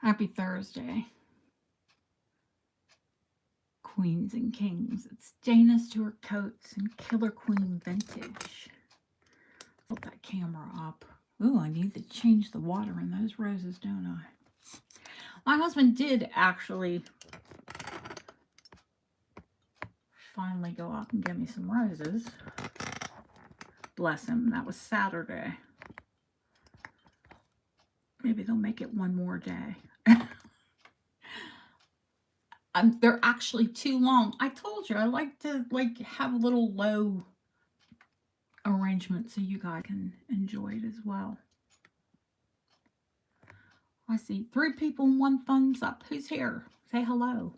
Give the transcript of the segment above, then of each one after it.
Happy Thursday, Queens and Kings. It's Dana Stewart Coates and Killer Queen Vintage. Put that camera up. Ooh, I need to change the water in those roses, don't I? My husband did actually finally go out and get me some roses. Bless him. That was Saturday. Maybe they'll make it one more day. They're actually too long. I told you I like to have a little low arrangement so you guys can enjoy it as well. I see 3 people and 1 thumbs up. Who's here? Say hello.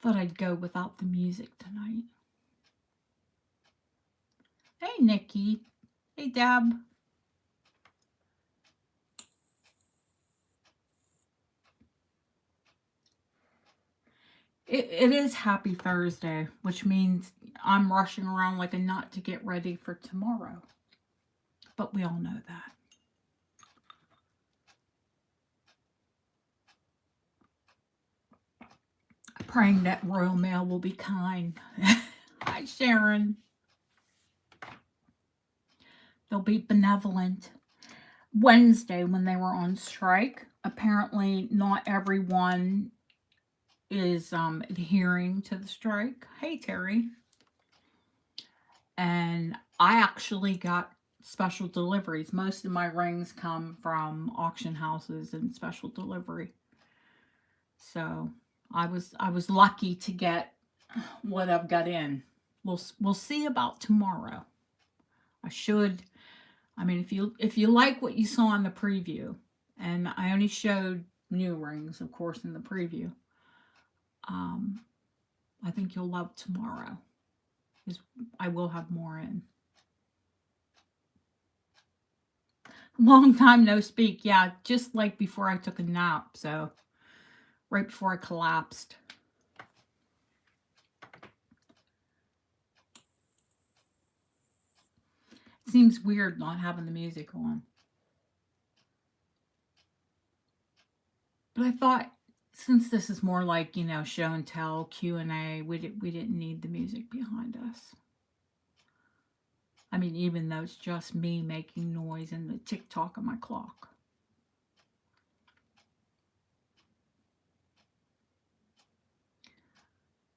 Thought I'd go without the music tonight. Hey, Nikki. Hey, Deb. It is Happy Thursday, which means I'm rushing around like a nut to get ready for tomorrow. But we all know that. Praying that Royal Mail will be kind. Hi, Sharon. They'll be benevolent. Wednesday, when they were on strike, apparently not everyone is adhering to the strike. Hey, Terry. And I actually got special deliveries. Most of my rings come from auction houses and special delivery. So I was lucky to get what I've got in. We'll see about tomorrow. I mean, if you like what you saw in the preview, and I only showed new rings, of course, in the preview, I think you'll love tomorrow, because I will have more in. Long time no speak. Yeah, just like before I took a nap, so right before I collapsed. It seems weird not having the music on. But I thought, since this is more like, show and tell, Q&A, we didn't need the music behind us. I mean, even though it's just me making noise and the tick-tock of my clock.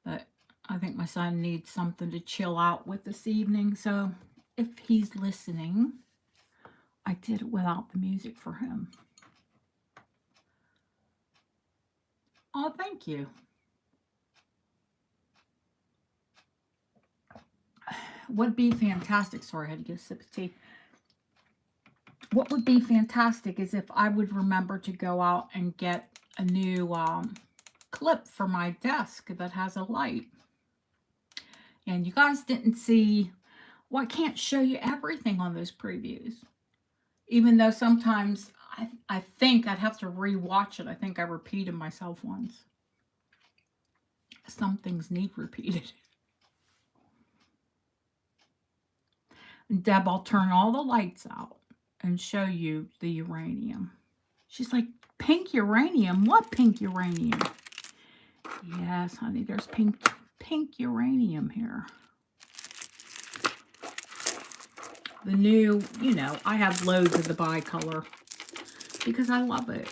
But I think my son needs something to chill out with this evening, so if he's listening, I did it without the music for him. Oh, thank you. Would be fantastic. Sorry, I had to get a sip of tea. What would be fantastic is if I would remember to go out and get a new clip for my desk that has a light. And you guys didn't see, well, I can't show you everything on those previews. Even though sometimes I think I'd have to re-watch it. I think I repeated myself once. Some things need repeated. And Deb, I'll turn all the lights out and show you the uranium. She's like, pink uranium? What pink uranium? Yes, honey, there's pink uranium here. The new, I have loads of the bicolor because I love it.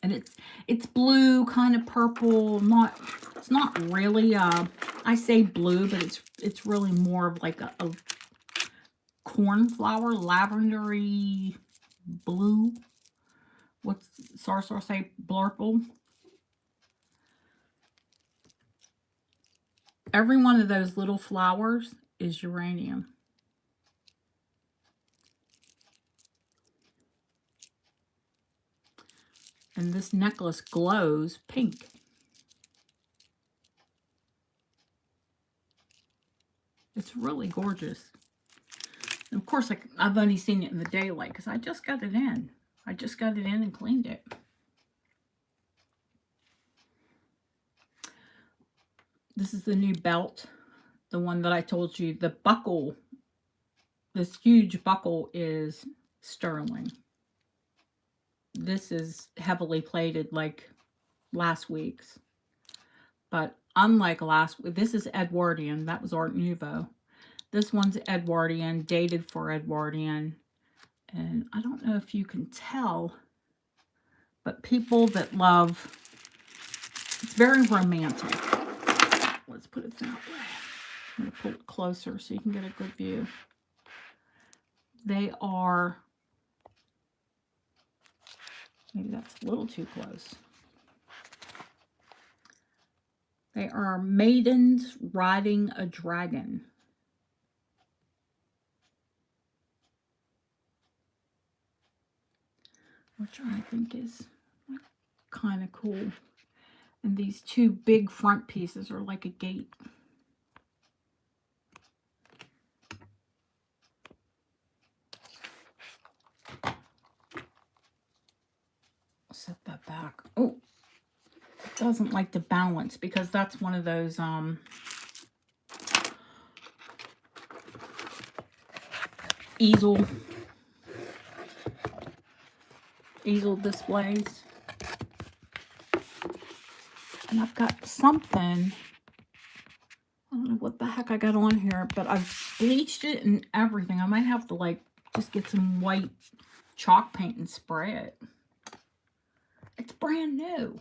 And it's blue, kind of purple, it's not really I say blue, but it's really more of like a cornflower, lavendery blue. What's Sarsar say? Blurple. Every one of those little flowers is uranium. And this necklace glows pink. It's really gorgeous. And of course, I've only seen it in the daylight because I just got it in. I just got it in and cleaned it. This is the new belt. The one that I told you, the buckle, this huge buckle is sterling. This is heavily plated like last week's. But unlike last week, this is Edwardian. That was Art Nouveau. This one's Edwardian, dated for Edwardian. And I don't know if you can tell, but people that love, it's very romantic. Let's put it that way. I'm going to pull it closer so you can get a good view. They are, maybe that's a little too close. They are maidens riding a dragon. Which I think is kind of cool. And these two big front pieces are like a gate. I'll set that back. Oh, it doesn't like to balance because that's one of those easel displays. And I've got something, I don't know what the heck I got on here, but I've bleached it and everything. I might have to like just get some white chalk paint and spray it. It's brand new.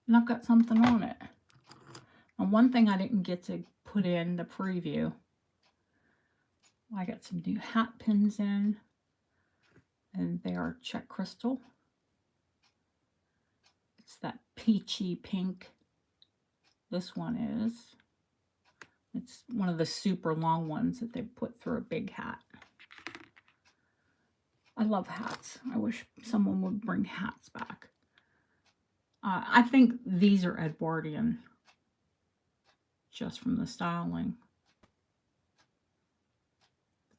And I've got something on it. And one thing I didn't get to put in the preview, I got some new hat pins in. And they are Czech crystal. It's that peachy pink. This one is. It's one of the super long ones that they put through a big hat. I love hats. I wish someone would bring hats back. I think these are Edwardian, just from the styling.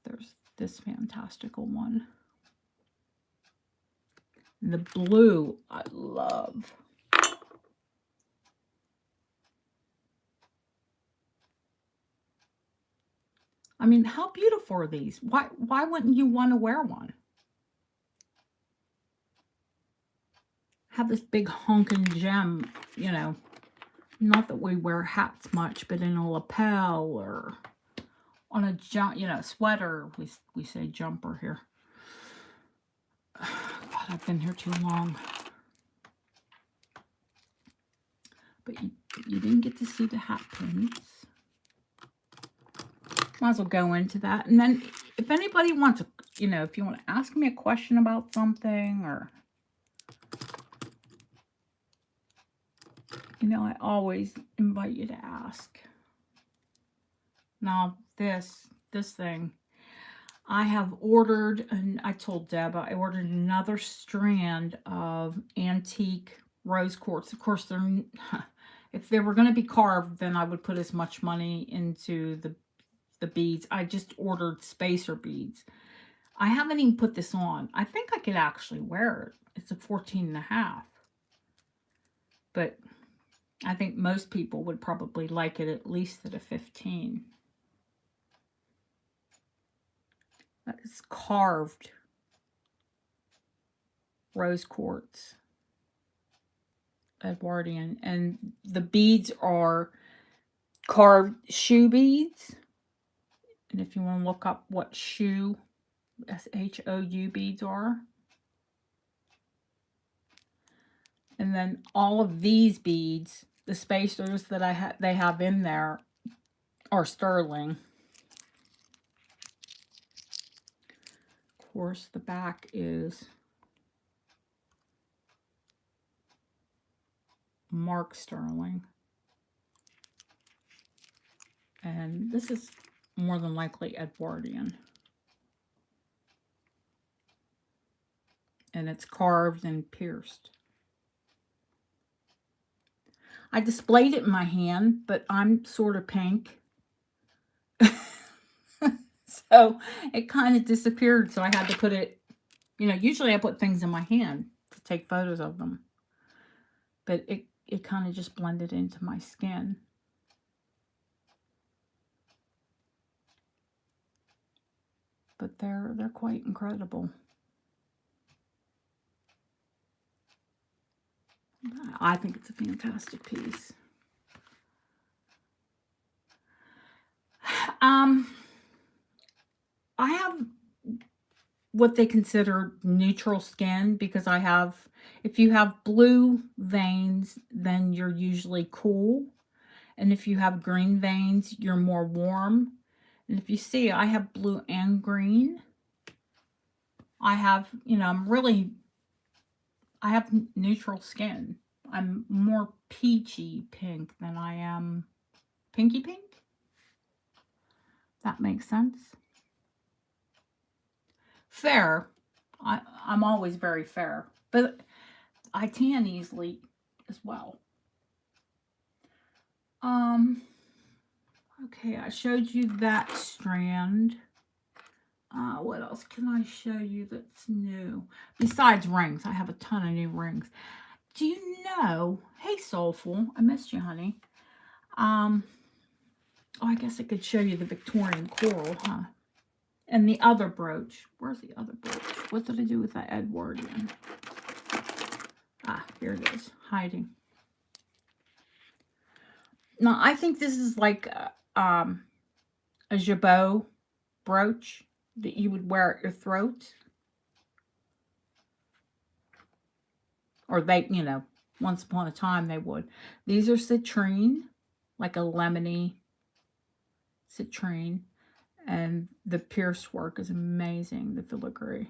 There's this fantastical one. The blue, I love. I mean, how beautiful are these? Why wouldn't you want to wear one? Have this big honking gem, you know. Not that we wear hats much, but in a lapel or on a sweater. We say jumper here. God, I've been here too long. But you didn't get to see the hat pins. Might as well go into that. And then if anybody wants to, if you want to ask me a question about something or, I always invite you to ask. Now, this thing, I have ordered, and I told Deb, I ordered another strand of antique rose quartz. Of course, if they were going to be carved, then I would put as much money into the beads. I just ordered spacer beads. I haven't even put this on. I think I could actually wear it. It's a 14.5. But I think most people would probably like it at least at a 15. That is carved rose quartz, Edwardian, and the beads are carved shoe beads. And if you want to look up what shoe, S-H-O-U beads are. And then all of these beads, the spacers that they have in there are sterling. Of course, the back is marked sterling. And this is more than likely Edwardian. And it's carved and pierced. I displayed it in my hand, but I'm sort of pink. So it kind of disappeared. So I had to put it, usually I put things in my hand to take photos of them. But it kind of just blended into my skin. but they're quite incredible. I think it's a fantastic piece. I have what they consider neutral skin because I have, if you have blue veins, then you're usually cool. And if you have green veins, you're more warm. And if you see, I have blue and green. I have, you know, I have neutral skin. I'm more peachy pink than I am pinky pink. That makes sense. Fair. I'm always very fair, but I tan easily as well. Okay, I showed you that strand. What else can I show you that's new? Besides rings, I have a ton of new rings. Do you know, hey Soulful, I missed you, honey. Oh, I guess I could show you the Victorian coral, huh? And the other brooch. Where's the other brooch? What did I do with that Edwardian? Ah, here it is, hiding. Now, I think this is like a jabot brooch that you would wear at your throat. Or they, you know, once upon a time they would. These are citrine, like a lemony citrine. And the pierced work is amazing, the filigree.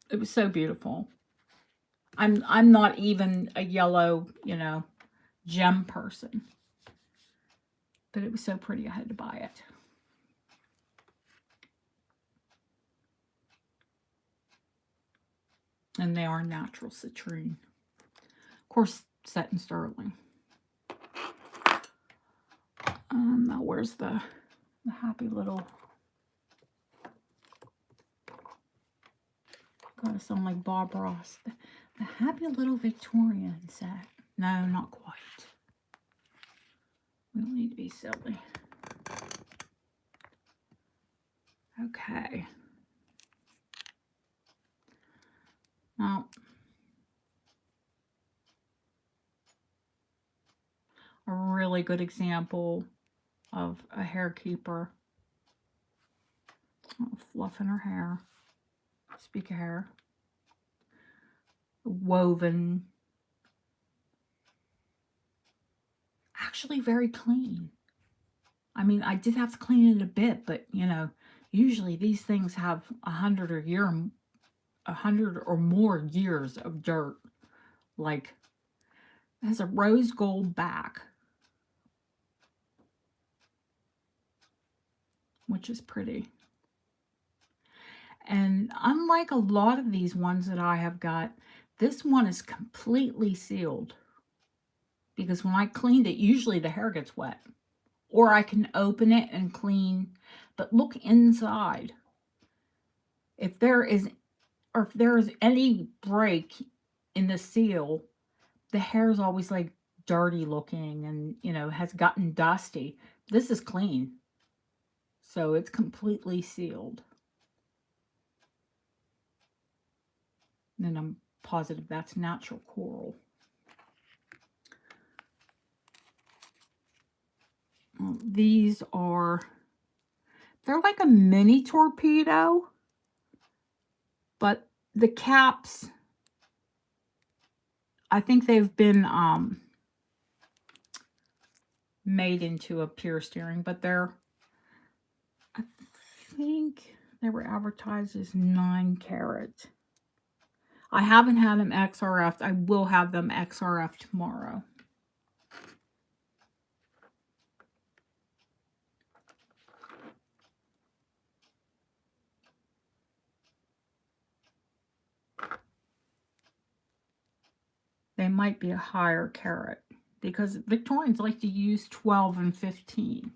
It was so beautiful. I'm not even a yellow, you know, gem person. But it was so pretty I had to buy it. And they are natural citrine. Of course, set in sterling. Now where's the happy little... Gotta sound like Bob Ross. The happy little Victorian set. No, not quite. We don't need to be silly. Okay. Now, a really good example of a hair keeper. Oh, fluff in her hair. Speak of hair. Woven. Actually very clean. I mean, I did have to clean it a bit, but you know, usually these things have 100 or more years of dirt. Like, it has a rose gold back, which is pretty. And unlike a lot of these ones that I have got, this one is completely sealed. Because when I cleaned it, usually the hair gets wet. Or I can open it and clean. But look inside. If there is any break in the seal, the hair is always like dirty looking and, you know, has gotten dusty. This is clean. So it's completely sealed. And I'm positive that's natural coral. These are, they're like a mini torpedo, but the caps, I think they've been made into a pierced earring, but they're, I think they were advertised as 9 carat. I haven't had them XRF'd. I will have them XRF'd tomorrow. They might be a higher carat because Victorians like to use 12 and 15.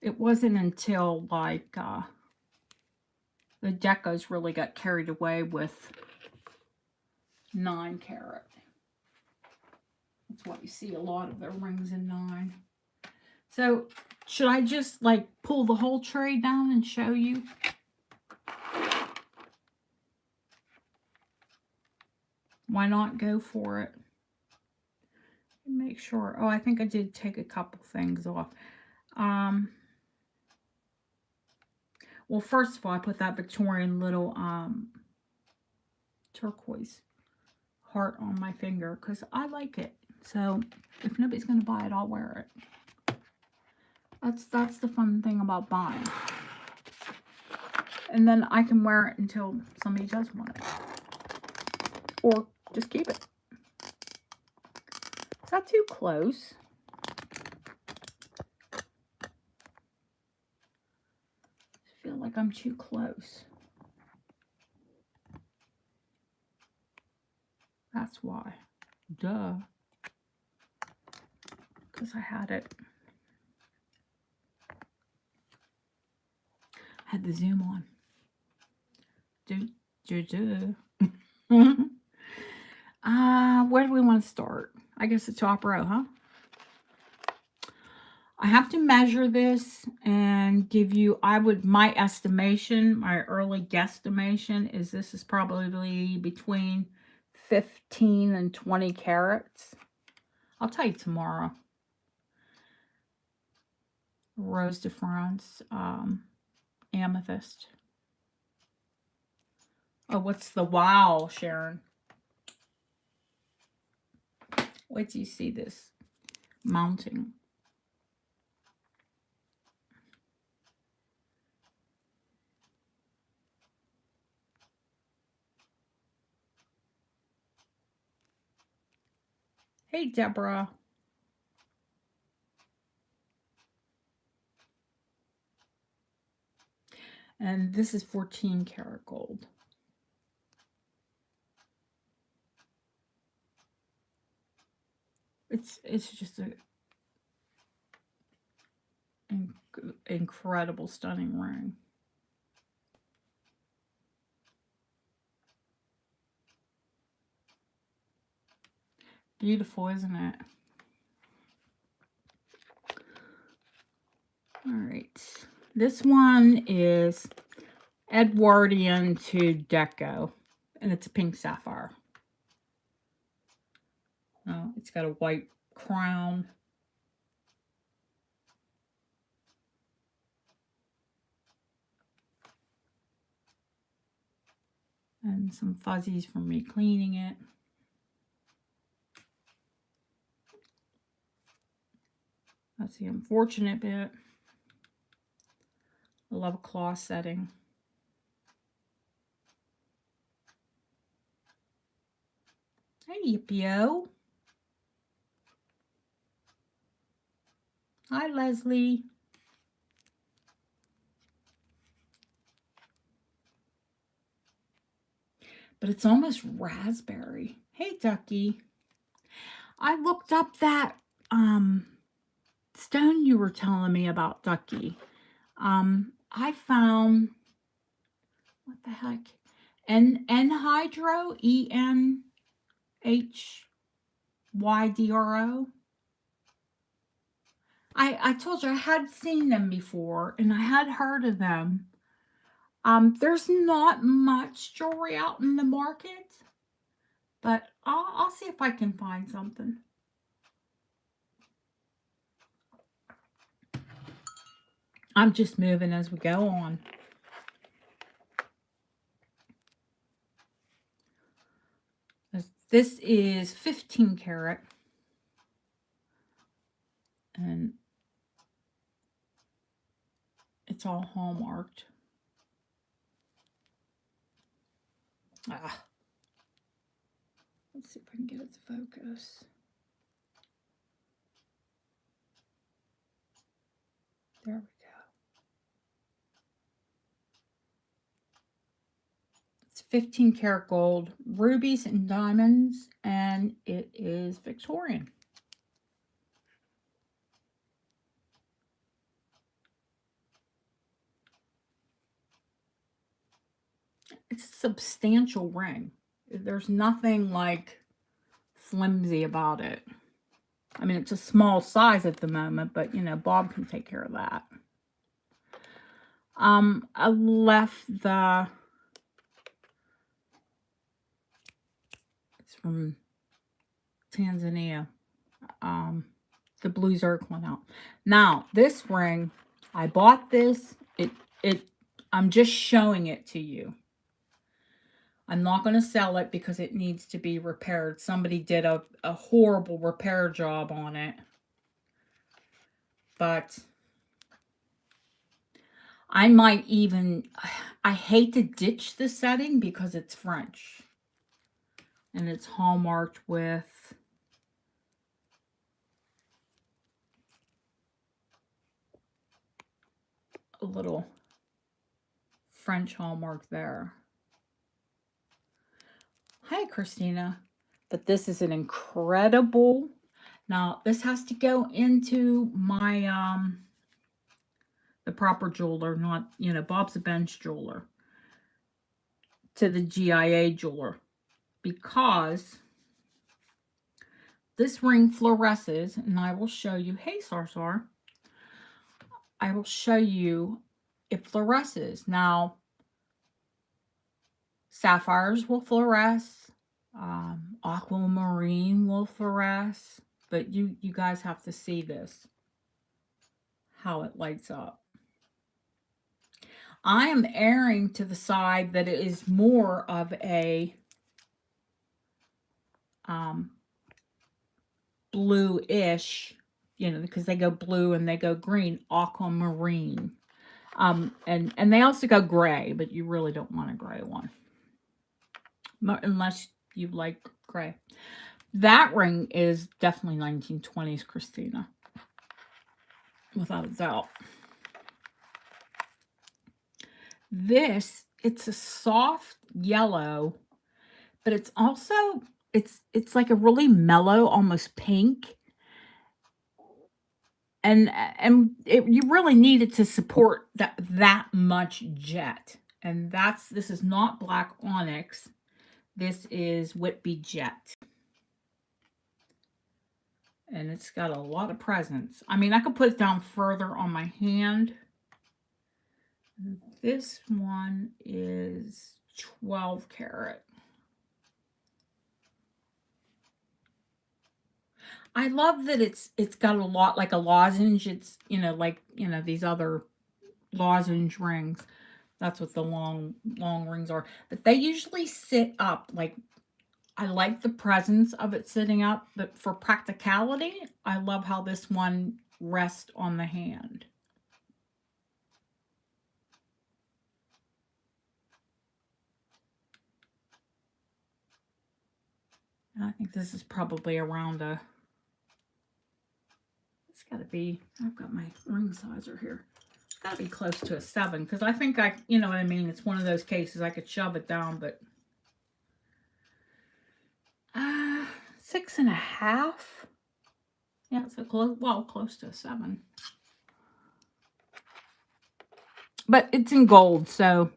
It wasn't until like The decos really got carried away with 9 carat. That's why you see a lot of their rings in 9. So, should I just like pull the whole tray down and show you? Why not go for it? Make sure. Oh, I think I did take a couple things off. Well, first of all, I put that Victorian little turquoise heart on my finger because I like it. So if nobody's going to buy it, I'll wear it. That's the fun thing about buying. And then I can wear it until somebody does want it. Or just keep it. Is that too close? I feel like I'm too close. That's why. Duh. Because I had it. Had the zoom on. Where do we want to start? I guess the top row, huh? I have to measure this and give you, my estimation, my early guesstimation is this is probably between 15 and 20 carats. I'll tell you tomorrow. Rose de France, amethyst. Oh, what's the wow, Sharon? Wait till you see this mounting. Hey, Deborah. And this is 14 karat gold. It's just a incredible, stunning ring. Beautiful, isn't it? All right. This one is Edwardian to Deco, and it's a pink sapphire. Oh, it's got a white crown. And some fuzzies from me cleaning it. That's the unfortunate bit. I love a claw setting. Hey, Yippio. Hi, Leslie. But it's almost raspberry. Hey, Ducky. I looked up that stone you were telling me about, Ducky. I found, what the heck? Enhydro, ENHYDRO. I told you I had seen them before and I had heard of them. There's not much jewelry out in the market, but I'll see if I can find something. I'm just moving as we go on. This is 15 karat. And it's all hallmarked. Let's see if I can get it to focus. There we go. It's 15 karat gold, rubies and diamonds, and it is Victorian. it's a substantial ring. There's nothing like flimsy about it. I mean, it's a small size at the moment, but you know, Bob can take care of that. I left the, it's from Tanzania, the blue zircon out. Now, this ring, I bought this. I'm just showing it to you. I'm not going to sell it because it needs to be repaired. Somebody did a horrible repair job on it. But I might even, I hate to ditch the setting because it's French. And it's hallmarked with a little French hallmark there. Hi, Christina. But this is an incredible. Now, this has to go into my, the proper jeweler, not, you know, Bob's a bench jeweler, to the GIA jeweler, because this ring fluoresces, and I will show you. Hey, Sarsar. I will show you it fluoresces. Now, sapphires will fluoresce. Aquamarine will fluoresce. But you guys have to see this, how it lights up. I am erring to the side that it is more of a blue-ish, you know, because they go blue and they go green, aquamarine. And they also go gray, but you really don't want a gray one. Unless you like gray. That ring is definitely 1920s, Christina. Without a doubt. This, it's a soft yellow, but it's also, it's like a really mellow, almost pink. And you really need it to support that much jet. And this is not black onyx. This is Whitby jet. And it's got a lot of presence. I mean, I could put it down further on my hand. This one is 12 karat. I love that it's got a lot like a lozenge. It's, you know, like, you know, these other lozenge rings. That's what the long rings are. But they usually sit up. Like, I like the presence of it sitting up, but for practicality, I love how this one rests on the hand. And I think this is probably around a, it's got to be, I've got my ring sizer here. It's got to be close to a 7, because I think you know what I mean? It's one of those cases I could shove it down, but 6.5. Yeah, it's close to a 7. But it's in gold, so,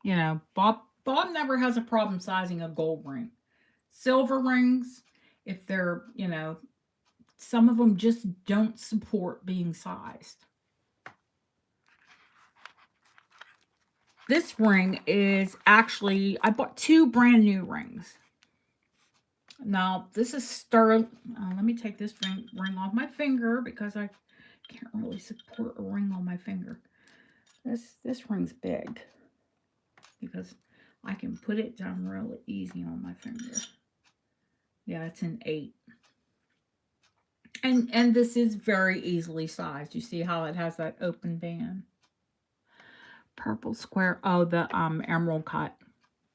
you know, Bob never has a problem sizing a gold ring. Silver rings, if they're, you know, some of them just don't support being sized. This ring is actually, I bought 2 brand new rings. Now, this is sterling. Let me take this ring off my finger because I can't really support a ring on my finger. This ring's big because I can put it down really easy on my finger. Yeah, it's an 8. And this is very easily sized. You see how it has that open band? Purple square. Oh, the emerald cut.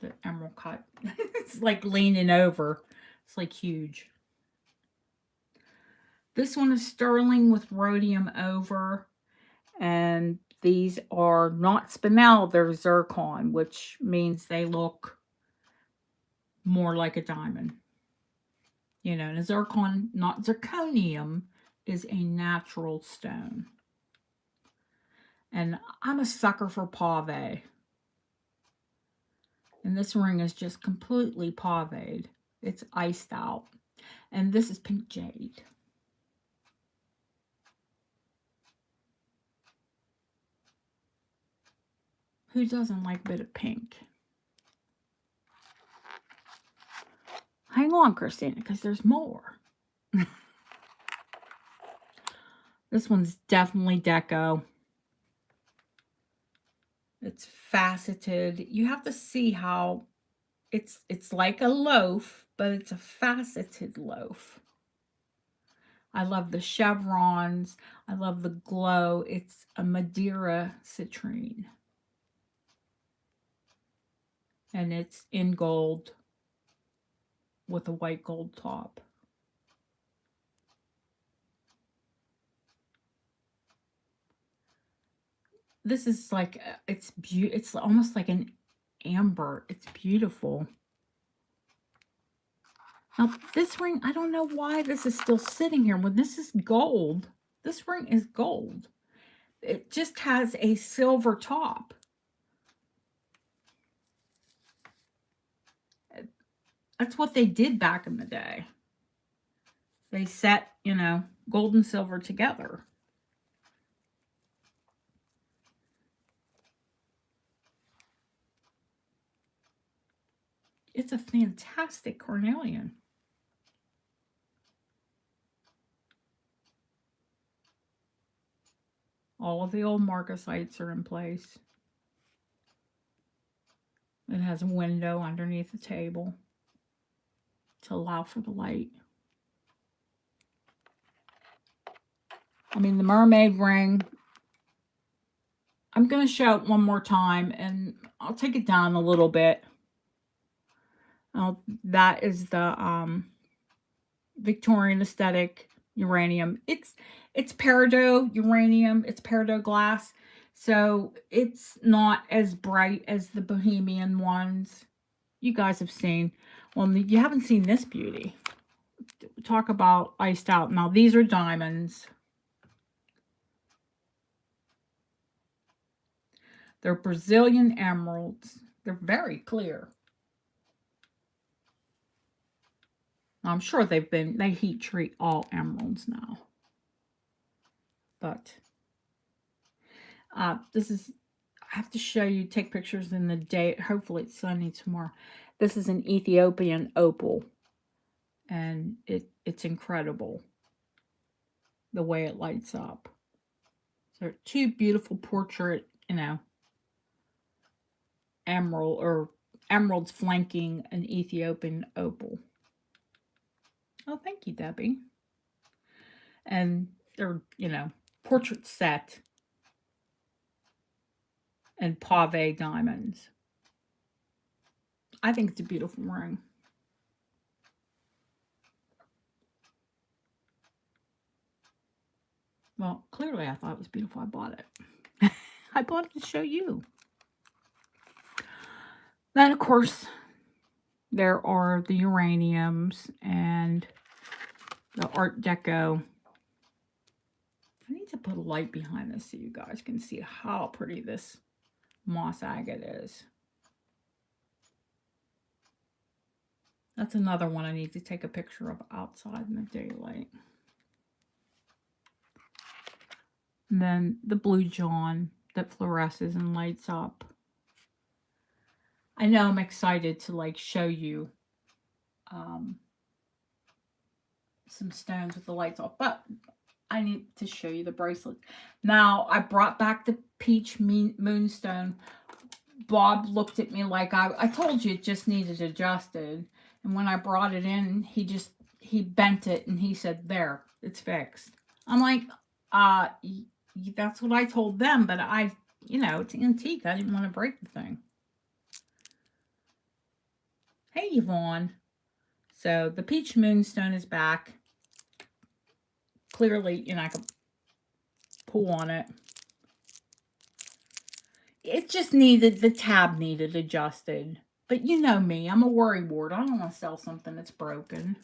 The emerald cut. It's like leaning over. It's like huge. This one is sterling with rhodium over. And these are not spinel, they're zircon, which means they look more like a diamond. You know, and a zircon, not zirconium, is a natural stone. And I'm a sucker for pave. And this ring is just completely pavéed. It's iced out. And this is pink jade. Who doesn't like a bit of pink? Hang on, Christina, because there's more. This one's definitely deco. It's faceted. You have to see how it's like a loaf, but it's a faceted loaf. I love the chevrons. I love the glow. It's a Madeira citrine. And it's in gold with a white gold top. This is like, it's almost like an amber. It's beautiful. Now, this ring, I don't know why this is still sitting here. When this is gold, this ring is gold. It just has a silver top. That's what they did back in the day. They set, you know, gold and silver together. It's a fantastic cornelian. All of the old marcasites are in place. It has a window underneath the table to allow for the light. I mean, the mermaid ring, I'm going to show it one more time, and I'll take it down a little bit. That is the Victorian aesthetic uranium. It's peridot uranium. It's peridot glass. So it's not as bright as the Bohemian ones you guys have seen. Well, you haven't seen this beauty. Talk about iced out. Now, these are diamonds. They're Brazilian emeralds. They're very clear. I'm sure they heat treat all emeralds now. But this is, I have to show you, take pictures in the day. Hopefully it's sunny tomorrow. This is an Ethiopian opal. And it's incredible the way it lights up. So two beautiful portrait, you know, emeralds flanking an Ethiopian opal. Oh, thank you, Debbie. And they're, you know, portrait set and pave diamonds. I think it's a beautiful ring. Well, clearly I thought it was beautiful. I bought it. I bought it to show you. Then, of course, there are the uraniums and the Art Deco. I need to put a light behind this so you guys can see how pretty this moss agate is. That's another one I need to take a picture of outside in the daylight. And then the blue john that fluoresces and lights up. I know I'm excited to like show you some stones with the lights off, but I need to show you the bracelet. Now, I brought back the peach moonstone. Bob looked at me like I told you it just needed adjusted. And when I brought it in, he bent it and he said, there, it's fixed. I'm like, that's what I told them, but you know, it's antique. I didn't want to break the thing. Hey, Yvonne. So the peach moonstone is back. Clearly, you know, I can pull on it. It just needed, the tab needed adjusted. But you know me, I'm a worrywart. I don't want to sell something that's broken.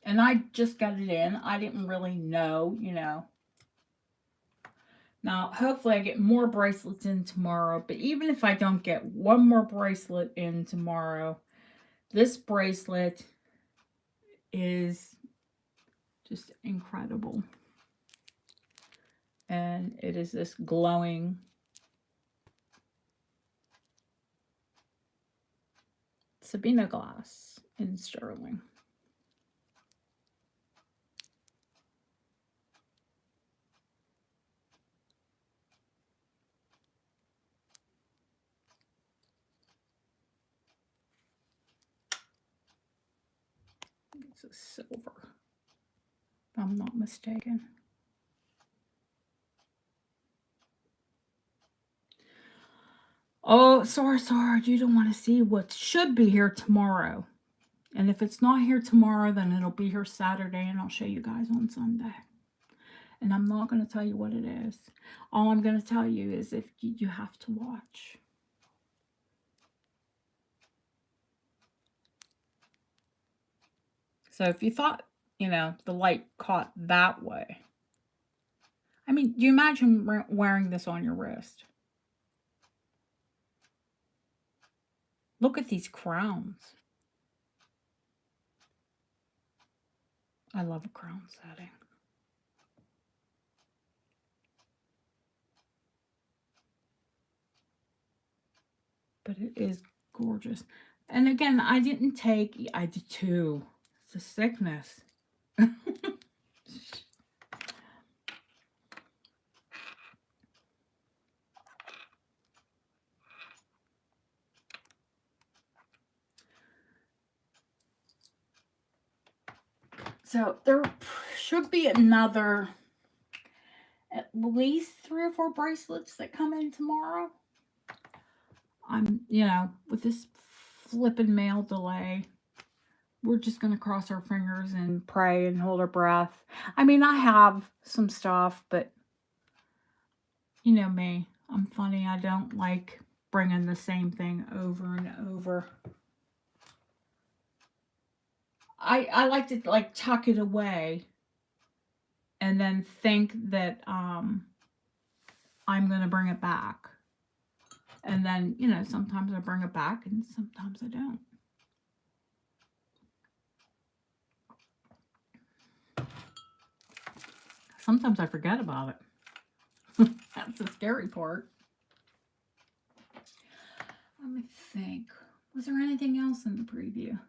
And I just got it in. I didn't really know, you know. Now, hopefully I get more bracelets in tomorrow, but even if I don't get one more bracelet in tomorrow, this bracelet is just incredible. And it is this glowing Sabina glass in sterling. It's a silver, if I'm not mistaken. Oh, sorry, you don't want to see what should be here tomorrow. And if it's not here tomorrow, then it'll be here Saturday, and I'll show you guys on Sunday. And I'm not going to tell you what it is. All I'm going to tell you is if you have to watch. So if you thought, you know, the light caught that way. I mean, do you imagine wearing this on your wrist? Look at these crowns. I love a crown setting. But it is gorgeous. And again, I didn't take, I did too. It's a sickness. So there should be another, at least 3 or 4 bracelets that come in tomorrow. I'm, you know, with this flippin' mail delay, we're just going to cross our fingers and pray and hold our breath. I mean, I have some stuff, but you know me. I'm funny. I don't like bringing the same thing over and over. I like to like tuck it away and then think that I'm going to bring it back. And then, you know, sometimes I bring it back and sometimes I don't. Sometimes I forget about it. That's the scary part. Let me think. Was there anything else in the preview?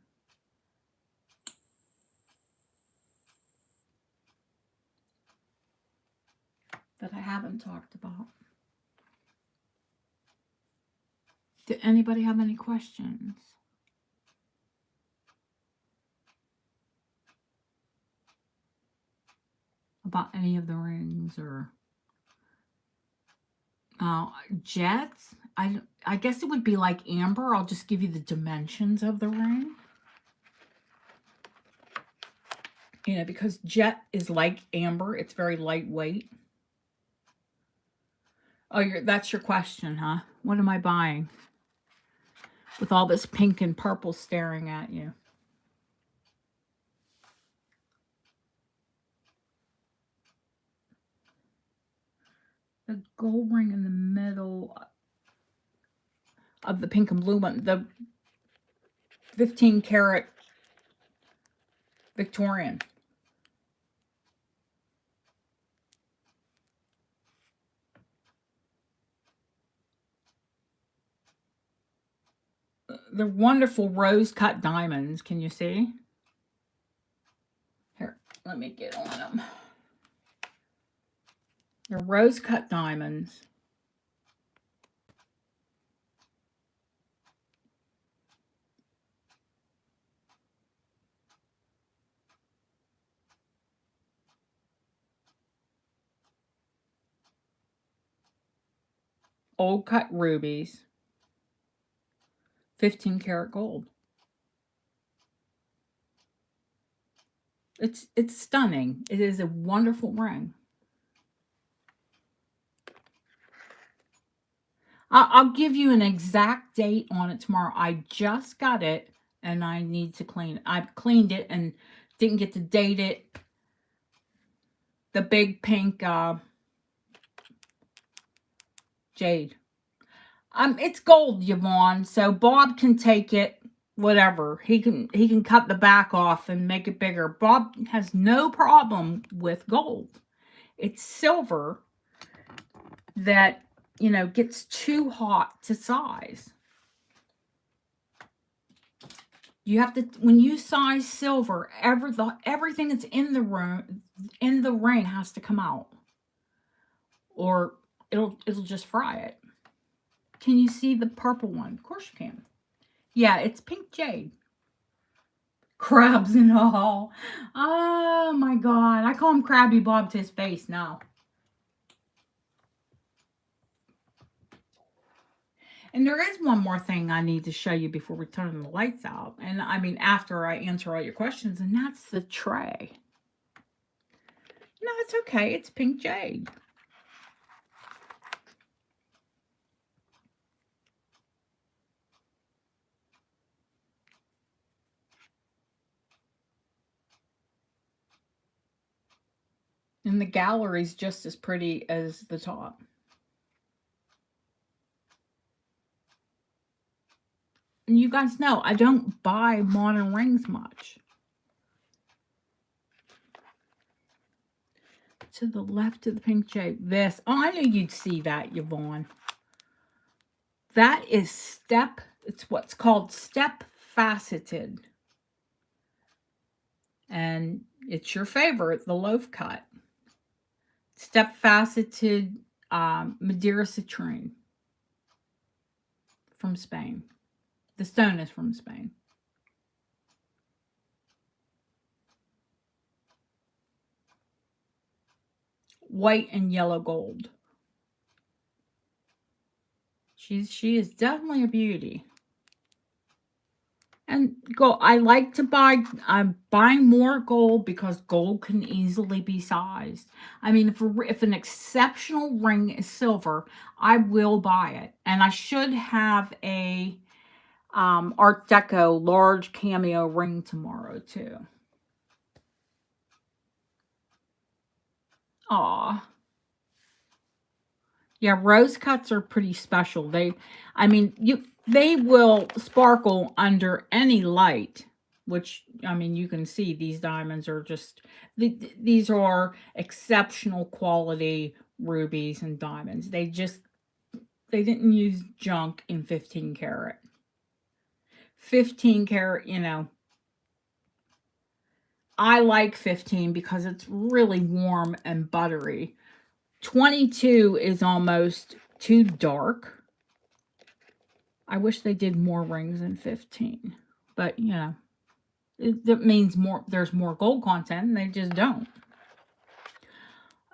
That I haven't talked about? Did anybody have any questions? About any of the rings or jets? I guess it would be like amber. I'll just give you the dimensions of the ring. You know, because jet is like amber. It's very lightweight. Oh, that's your question, huh? What am I buying? With all this pink and purple staring at you. The gold ring in the middle of the pink and blue one. The 15 karat Victorian. They're wonderful rose cut diamonds. Can you see? Here, let me get on them. They're rose cut diamonds. Old cut rubies. 15 karat gold. It's stunning. It is a wonderful ring. I'll give you an exact date on it tomorrow. I just got it and I need to clean it. I've cleaned it and didn't get to date it. The big pink jade. It's gold, Yvonne, so Bob can take it, whatever. He can cut the back off and make it bigger. Bob has no problem with gold. It's silver that, gets too hot to size. You have to, when you size silver, everything that's in the ring has to come out, or it'll just fry it. Can you see the purple one? Of course you can. Yeah, it's pink jade. Crabs and all. Oh my God, I call him Krabby Bob to his face now. And there is one more thing I need to show you before we turn the lights out. And I mean, after I answer all your questions, and that's the tray. No, it's okay. It's pink jade. And the gallery's just as pretty as the top. And you guys know, I don't buy modern rings much. To the left of the pink jade, this. Oh, I knew you'd see that, Yvonne. That is it's what's called step faceted. And it's your favorite, the loaf cut. Step faceted Madeira citrine from Spain. The stone is from Spain. White and yellow gold. She is definitely a beauty. And gold, I like to buy, I'm buying more gold because gold can easily be sized. I mean, if an exceptional ring is silver, I will buy it. And I should have a Art Deco large cameo ring tomorrow too. Aw. Yeah, rose cuts are pretty special. They will sparkle under any light, which, I mean, you can see these diamonds are just, these are exceptional quality rubies and diamonds. They didn't use junk in 15 karat. 15 karat, I like 15 because it's really warm and buttery. 22 is almost too dark. I wish they did more rings in 15. But, it means there's more gold content, and they just don't.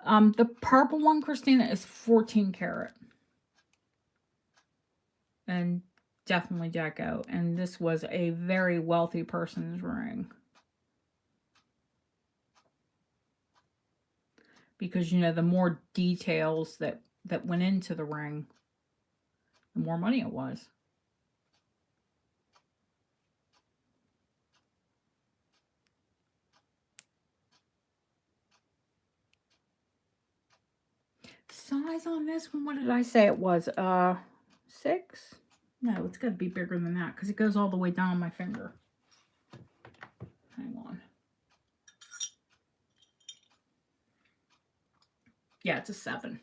The purple one, Christina, is 14 karat. And definitely Deco. And this was a very wealthy person's ring. Because, the more details that went into the ring, the more money it was. Size on this one, what did I say it was? 6? No, it's got to be bigger than that because it goes all the way down my finger. Hang on. Yeah, it's a 7.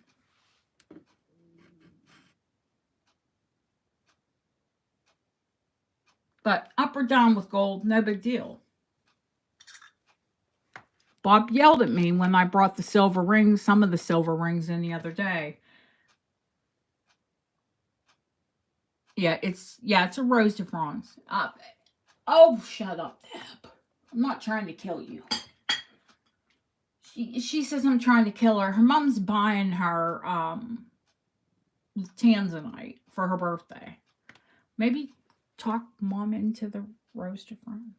But up or down with gold, no big deal. Bob yelled at me when I brought the silver rings, some of the silver rings in the other day. Yeah, it's a Rose de France. Oh, shut up, Deb. I'm not trying to kill you. She says I'm trying to kill her. Her mom's buying her tanzanite for her birthday. Maybe talk Mom into the Rose de France.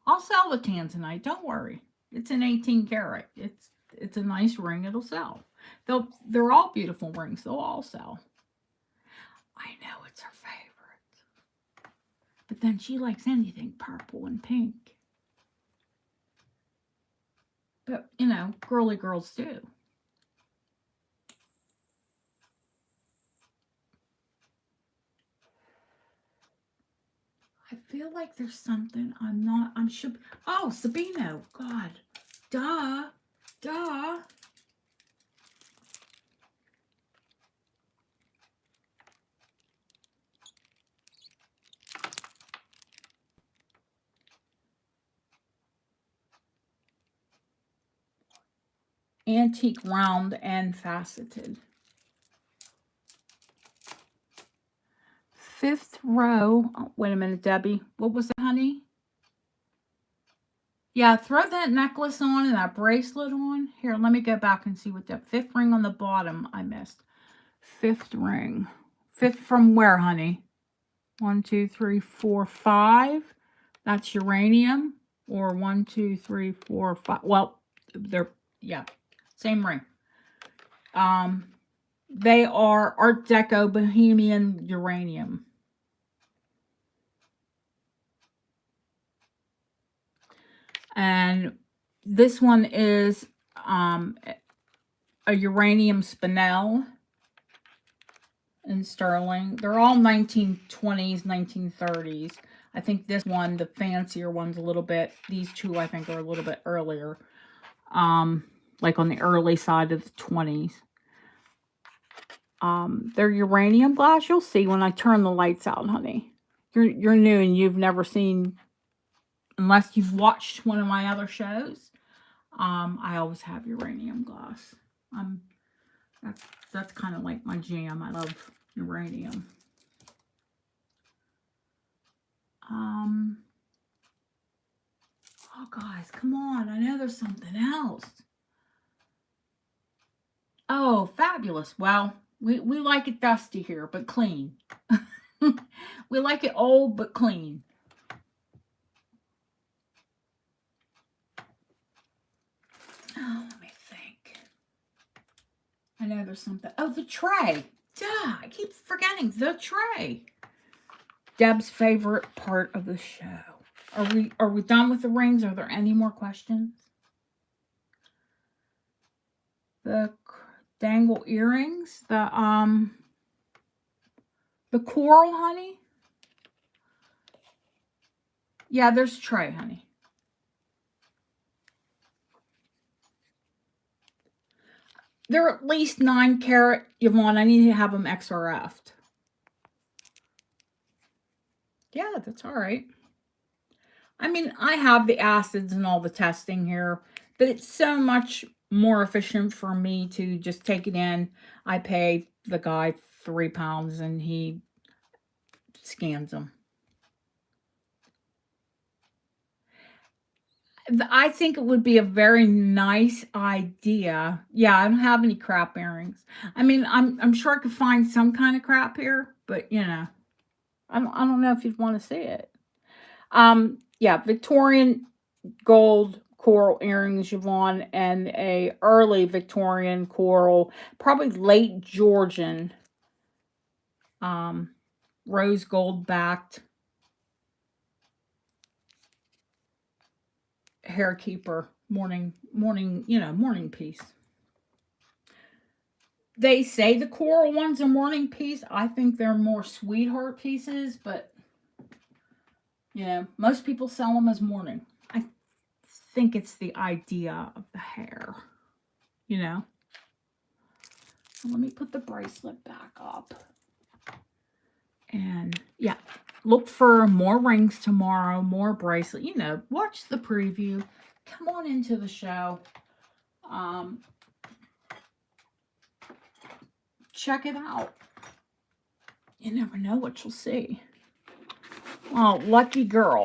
I'll sell the tanzanite. Don't worry. It's an 18 karat. It's a nice ring. It'll sell. They're all beautiful rings. They'll all sell. I know it's her favorite. But then she likes anything purple and pink. But, girly girls do. I feel like there's something I'm sure. Oh, Sabino. God. Duh. Duh. Antique round and faceted. 5th row. Oh, wait a minute, Debbie. What was that, honey? Yeah, throw that necklace on and that bracelet on. Here, let me go back and see what the 5th ring on the bottom I missed. 5th ring. 5th from where, honey? 1, 2, 3, 4, 5. That's uranium. Or 1, 2, 3, 4, 5. Well, they're, yeah, same ring. They are Art Deco Bohemian uranium. And this one is a uranium spinel in sterling. They're all 1920s, 1930s. I think this one, the fancier one's a little bit, these two I think are a little bit earlier. Like on the early side of the 20s. They're uranium glass. You'll see when I turn the lights out, honey. You're new and you've never seen, unless you've watched one of my other shows. I always have uranium glass. That's kind of like my jam. I love uranium. Oh, guys, come on. I know there's something else. Oh, fabulous. Well, we like it dusty here, but clean. We like it old, but clean. Oh, let me think. I know there's something. Oh, the tray. Duh, I keep forgetting the tray. Deb's favorite part of the show. Are we done with the rings? Are there any more questions? The dangle earrings, the coral, honey. Yeah, there's tray, honey. They're at least 9 carat, Yvonne. I need to have them XRF'd. Yeah, that's all right. I mean, I have the acids and all the testing here, but it's so much more efficient for me to just take it in. I pay the guy £3 and he scans them. I think it would be a very nice idea. Yeah, I don't have any crap earrings. I mean, I'm sure I could find some kind of crap here, but you know, I don't know if you'd want to see it. Yeah, Victorian gold coral earrings, Yvonne, and a early Victorian coral, probably late Georgian, rose gold backed hair keeper morning piece. They say the coral ones are morning piece. I think they're more sweetheart pieces, but you know, most people sell them as morning. I think it's the idea of the hair, you know. So let me put the bracelet back up. And yeah, look for more rings tomorrow, more bracelet. You know, watch the preview. Come on into the show. Check it out. You never know what you'll see. Oh, lucky girl.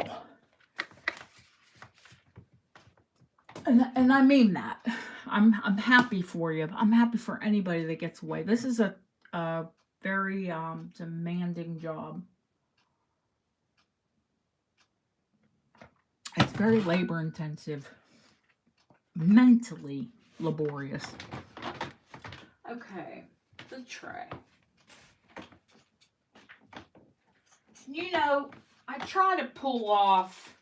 And I mean that. I'm happy for you. I'm happy for anybody that gets away. This is a very demanding job. It's very labor intensive, mentally laborious. Okay, the tray. You know, I try to pull off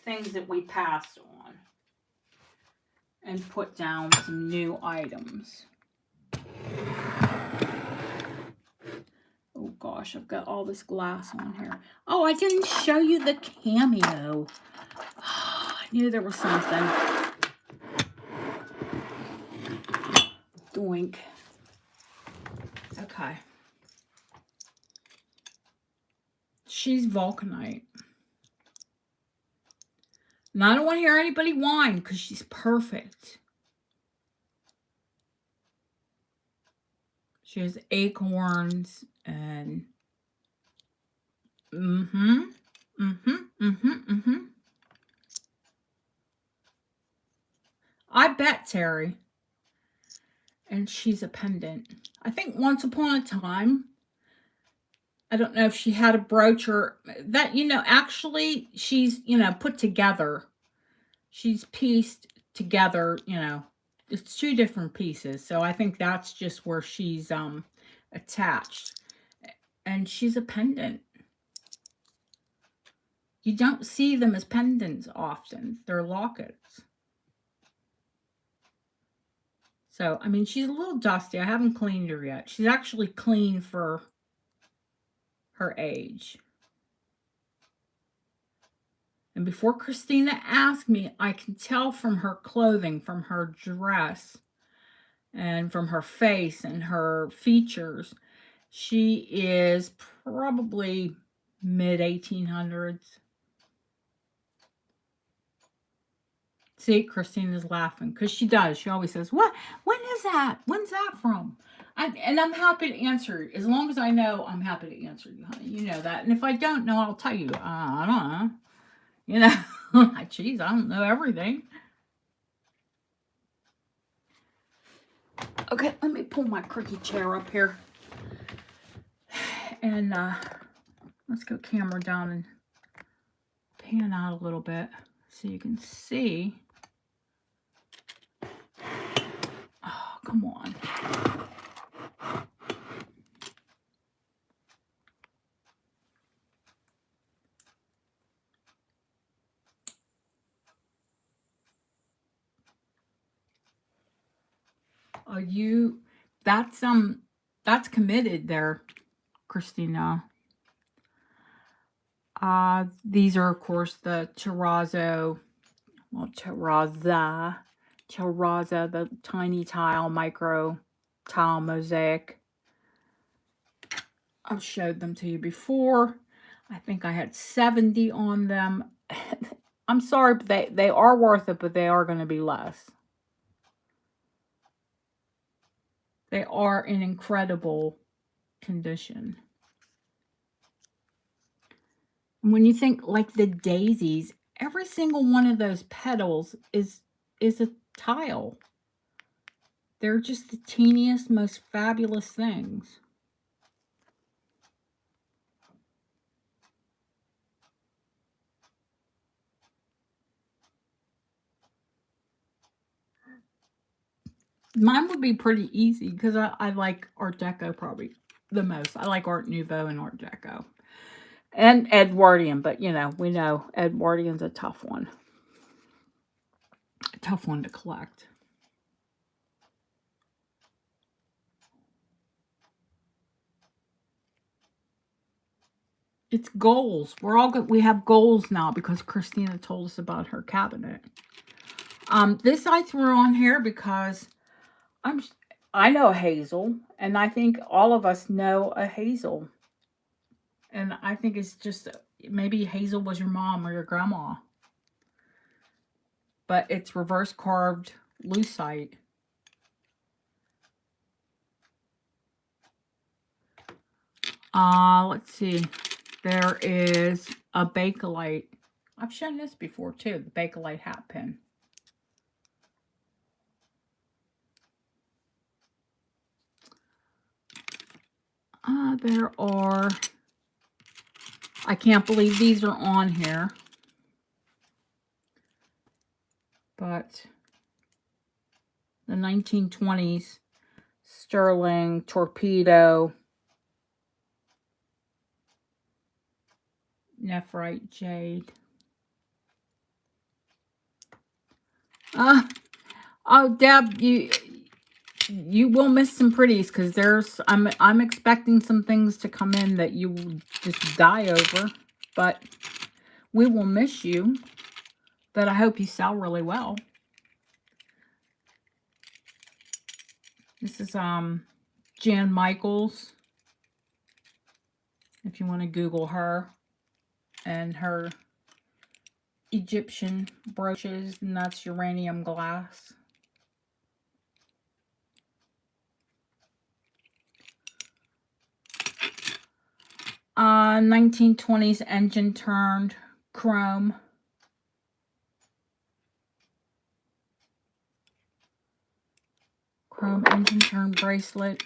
things that we passed on and put down some new items. Oh gosh, I've got all this glass on here. Oh, I didn't show you the Cameo. I knew there was something. Doink. Okay. She's vulcanite. And I don't want to hear anybody whine because she's perfect. She has acorns and I bet, Terry. And she's a pendant. I think once upon a time, I don't know if she had a brooch or that, actually she's, put together. She's pieced together, it's two different pieces. So I think that's just where she's attached. And she's a pendant. You don't see them as pendants often. They're lockets. So, I mean, she's a little dusty. I haven't cleaned her yet. She's actually clean for her age. And before Christina asked me, I can tell from her clothing, from her dress, and from her face and her features, she is probably mid-1800s. See, Christina's laughing because she does. She always says, "What? When is that? When's that from?" And I'm happy to answer. As long as I know, I'm happy to answer you, honey. You know that. And if I don't know, I'll tell you. I don't know. Geez, I don't know everything. Okay, let me pull my cricket chair up here. And let's go camera down and pan out a little bit so you can see. Oh, come on. That's committed there, Christina. These are, of course, the terrazzo, the tiny tile, micro tile mosaic. I've showed them to you before. I think I had 70 on them. I'm sorry, but they are worth it, but they are going to be less. They are in incredible condition. And when you think like the daisies, every single one of those petals is a tile. They're just the teeniest, most fabulous things. Mine would be pretty easy because I like Art Deco probably the most. I like Art Nouveau and Art Deco. And Edwardian, but we know Edwardian's a tough one. A tough one to collect. It's goals. We're all good. We have goals now because Christina told us about her cabinet. This I threw on here because I know a hazel, and I think all of us know a hazel. And I think it's just, maybe hazel was your mom or your grandma. But it's reverse carved lucite. Let's see. There is a Bakelite. I've shown this before too, the Bakelite hat pin. There are, I can't believe these are on here. But the 1920s sterling torpedo nephrite jade. Oh, Deb, you will miss some pretties because I'm expecting some things to come in that you will just die over, but we will miss you. But I hope you sell really well. This is Jan Michaels, if you want to Google her, and her Egyptian brooches, and that's uranium glass. Uh, 1920s engine turned chrome. Chrome engine turned bracelet.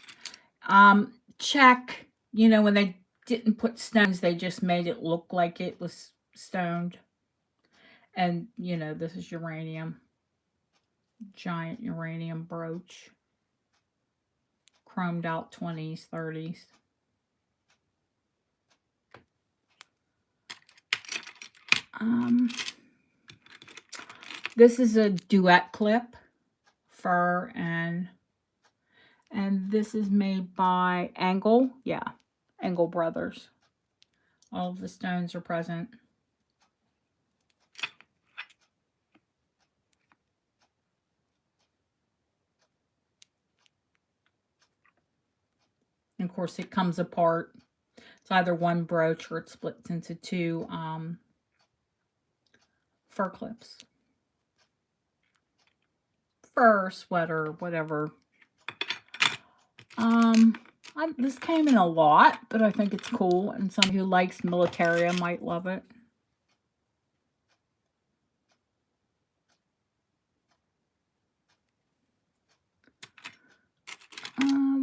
Check, you know, when they didn't put stones, they just made it look like it was stoned. And, you know, this is uranium. Giant uranium brooch. Chromed out 20s, 30s. This is a duet clip, fur, and this is made by Angle. Yeah, Angle Brothers. All of the stones are present. And of course, it comes apart. It's either one brooch or it splits into two fur clips. Fur, sweater, whatever. This came in a lot, but I think it's cool, and somebody who likes militaria might love it.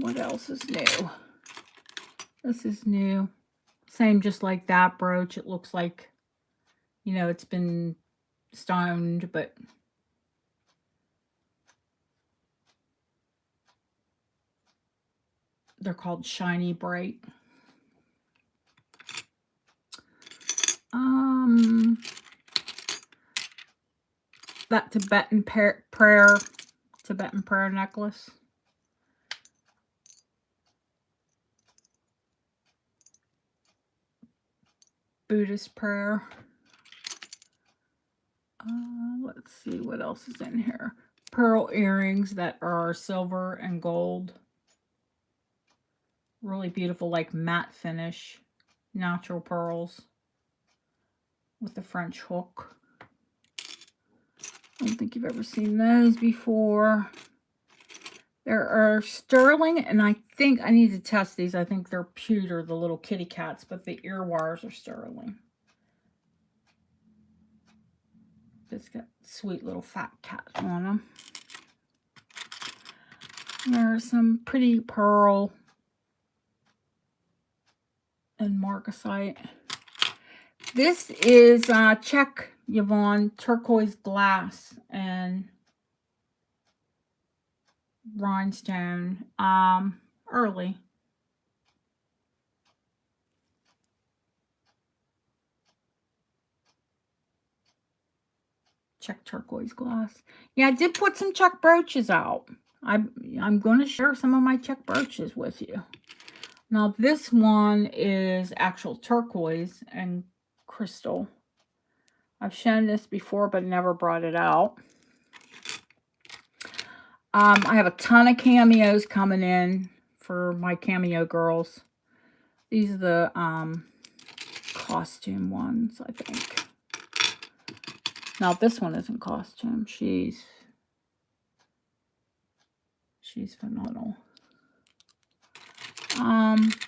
What else is new? This is new. Same, just like that brooch. It looks like, you know, it's been stoned, but they're called Shiny Bright. That Tibetan prayer necklace. Buddhist prayer. Let's see what else is in here. Pearl earrings that are silver and gold. Really beautiful, like matte finish. Natural pearls with the French hook. I don't think you've ever seen those before. There are sterling, and I think I need to test these. I think they're pewter, the little kitty cats, but the ear wires are sterling. It's got sweet little fat cats on them. There are some pretty pearl and marcasite. This is Czech Yvonne turquoise glass and rhinestone. Early. Czech turquoise glass. Yeah, I did put some Czech brooches out. I'm going to share some of my Czech brooches with you. Now this one is actual turquoise and crystal. I've shown this before, but never brought it out. I have a ton of cameos coming in for my Cameo girls. These are the costume ones, I think. Now this one isn't costume. She's phenomenal.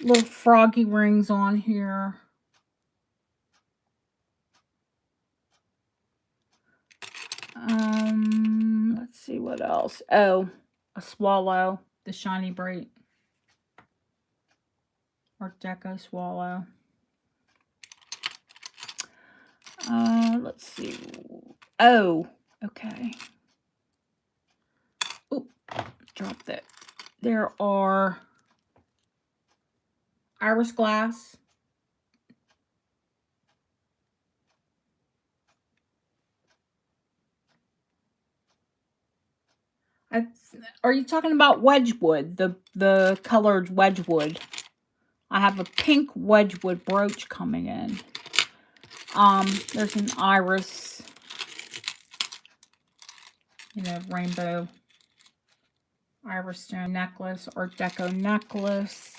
Little froggy rings on here. Let's see what else. Oh, a swallow, the Shiny Bright Art Deco swallow. Let's see. Oh, okay. Oop, dropped it. There are iris glass. Are you talking about Wedgwood? The colored Wedgwood. I have a pink Wedgwood brooch coming in. There's an iris, you know, rainbow iris stone necklace, Art Deco necklace.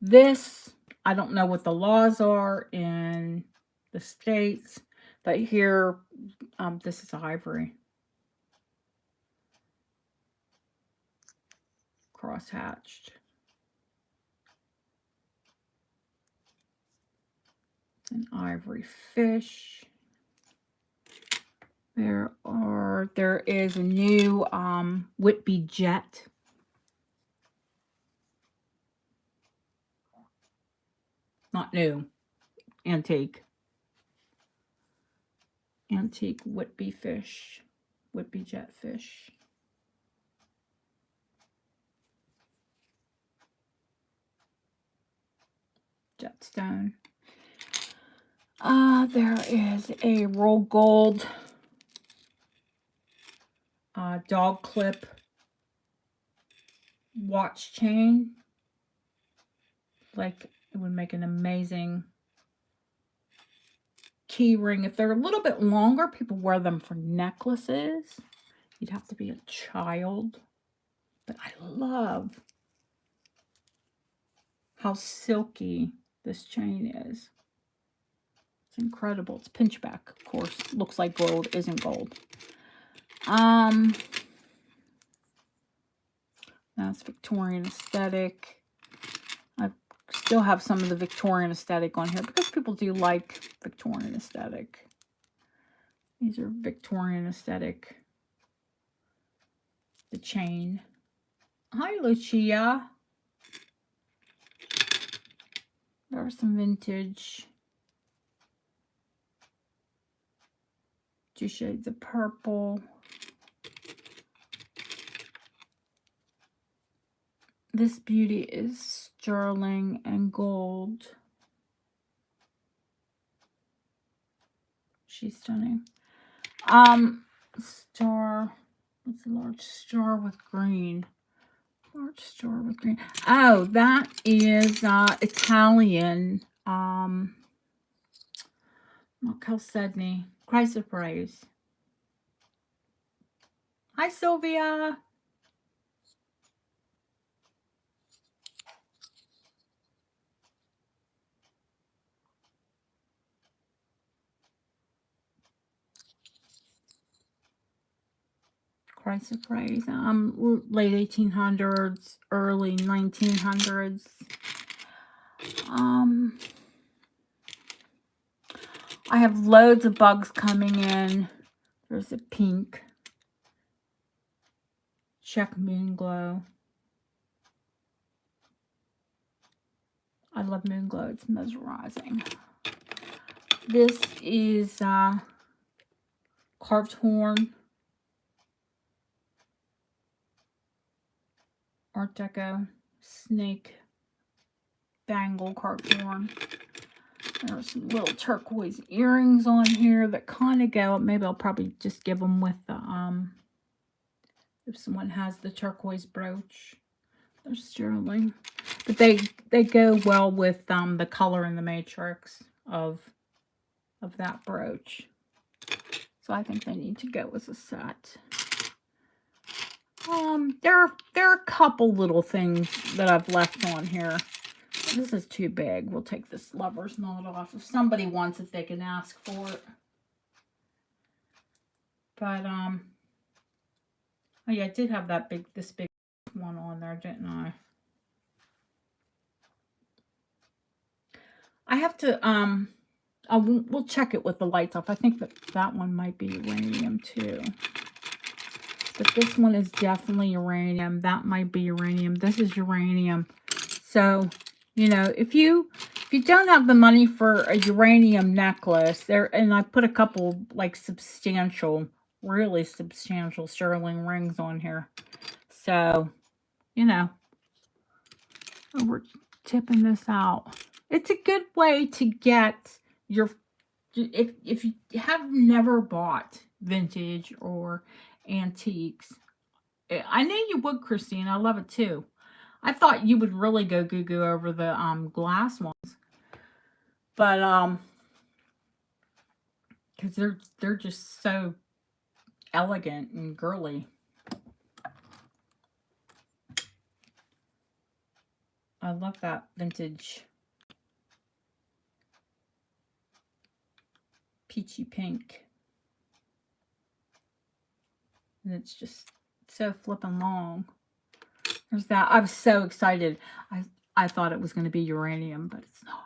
This, I don't know what the laws are in the States, but here, this is ivory. Cross-hatched. An ivory fish. There is a new Whitby jet. Not new. Antique. Antique Whitby fish. Whitby jet fish. Gemstone. There is a roll gold dog clip watch chain. Like, it would make an amazing key ring. If they're a little bit longer, people wear them for necklaces. You'd have to be a child. But I love how silky this chain is. It's incredible. It's pinchback, of course. Looks like gold, isn't gold. That's Victorian aesthetic. I still have some of the Victorian aesthetic on here because people do like Victorian aesthetic. These are Victorian aesthetic. The chain. Hi, Lucia. There's some vintage. 2 shades of purple. This beauty is sterling and gold. She's stunning. Star. What's a large star with green? Large star with green. Oh, that is Italian. Not Chalcedony. Chrysoprase. Hi, Sylvia. Chrysoprase. Late 1800s, early 1900s. I have loads of bugs coming in. There's a pink. Check Moon Glow. I love Moon Glow. It's mesmerizing. This is carved horn. Art Deco snake bangle carved horn. There's some little turquoise earrings on here that kind of go. Maybe I'll probably just give them with the if someone has the turquoise brooch. They're sterling, but they go well with the color in the matrix of that brooch. So I think they need to go as a set. There are a couple little things that I've left on here. This is too big. We'll take this lover's knot off. If somebody wants it, they can ask for it. But oh yeah, I did have that this big one on there, didn't I? I have to we'll check it with the lights off. I think that one might be uranium too. But this one is definitely uranium. That might be uranium. This is uranium. So, you know, if you don't have the money for a uranium necklace, and I put a couple like substantial, really substantial sterling rings on here. So, you know, we're tipping this out. It's a good way to get your, if you have never bought vintage or antiques. I knew you would, Christine. I love it too. I thought you would really go goo-goo over the glass ones. But because they're just so elegant and girly. I love that vintage peachy pink. And it's just so flippin' long. There's that. I was so excited. I thought it was going to be uranium, but it's not.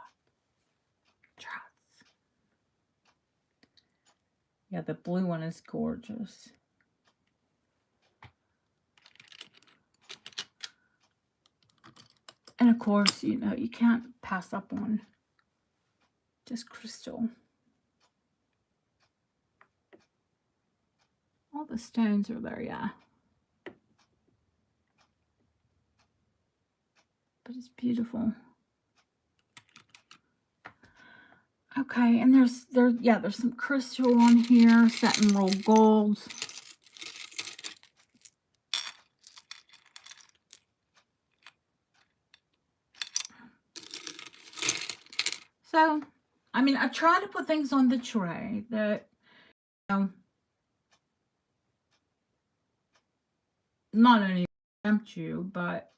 Trust. Yeah, the blue one is gorgeous. And of course, you know, you can't pass up on just crystal. All the stones are there, yeah. But it's beautiful. Okay, and there's some crystal on here, set in rolled gold. So, I mean, I try to put things on the tray that, you know, not only tempt you, but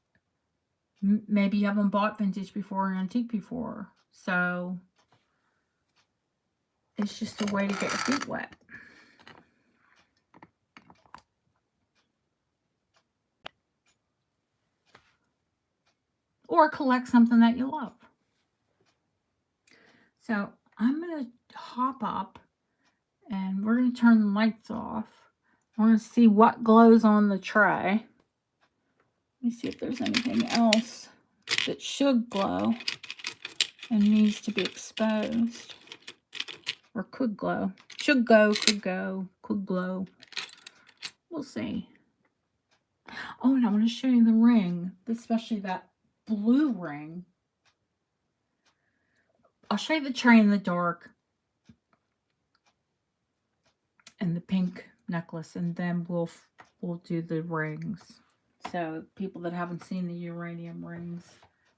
maybe you haven't bought vintage before or antique before. So, it's just a way to get your feet wet. Or collect something that you love. So I'm going to hop up and we're going to turn the lights off. We're going to see what glows on the tray. Let me see if there's anything else that should glow and needs to be exposed. Or could glow. Should go, could go, could glow. We'll see. Oh, and I want to show you the ring, especially that blue ring. I'll show you the tray in the dark and the pink necklace, and then we'll do the rings. So people that haven't seen the uranium rings,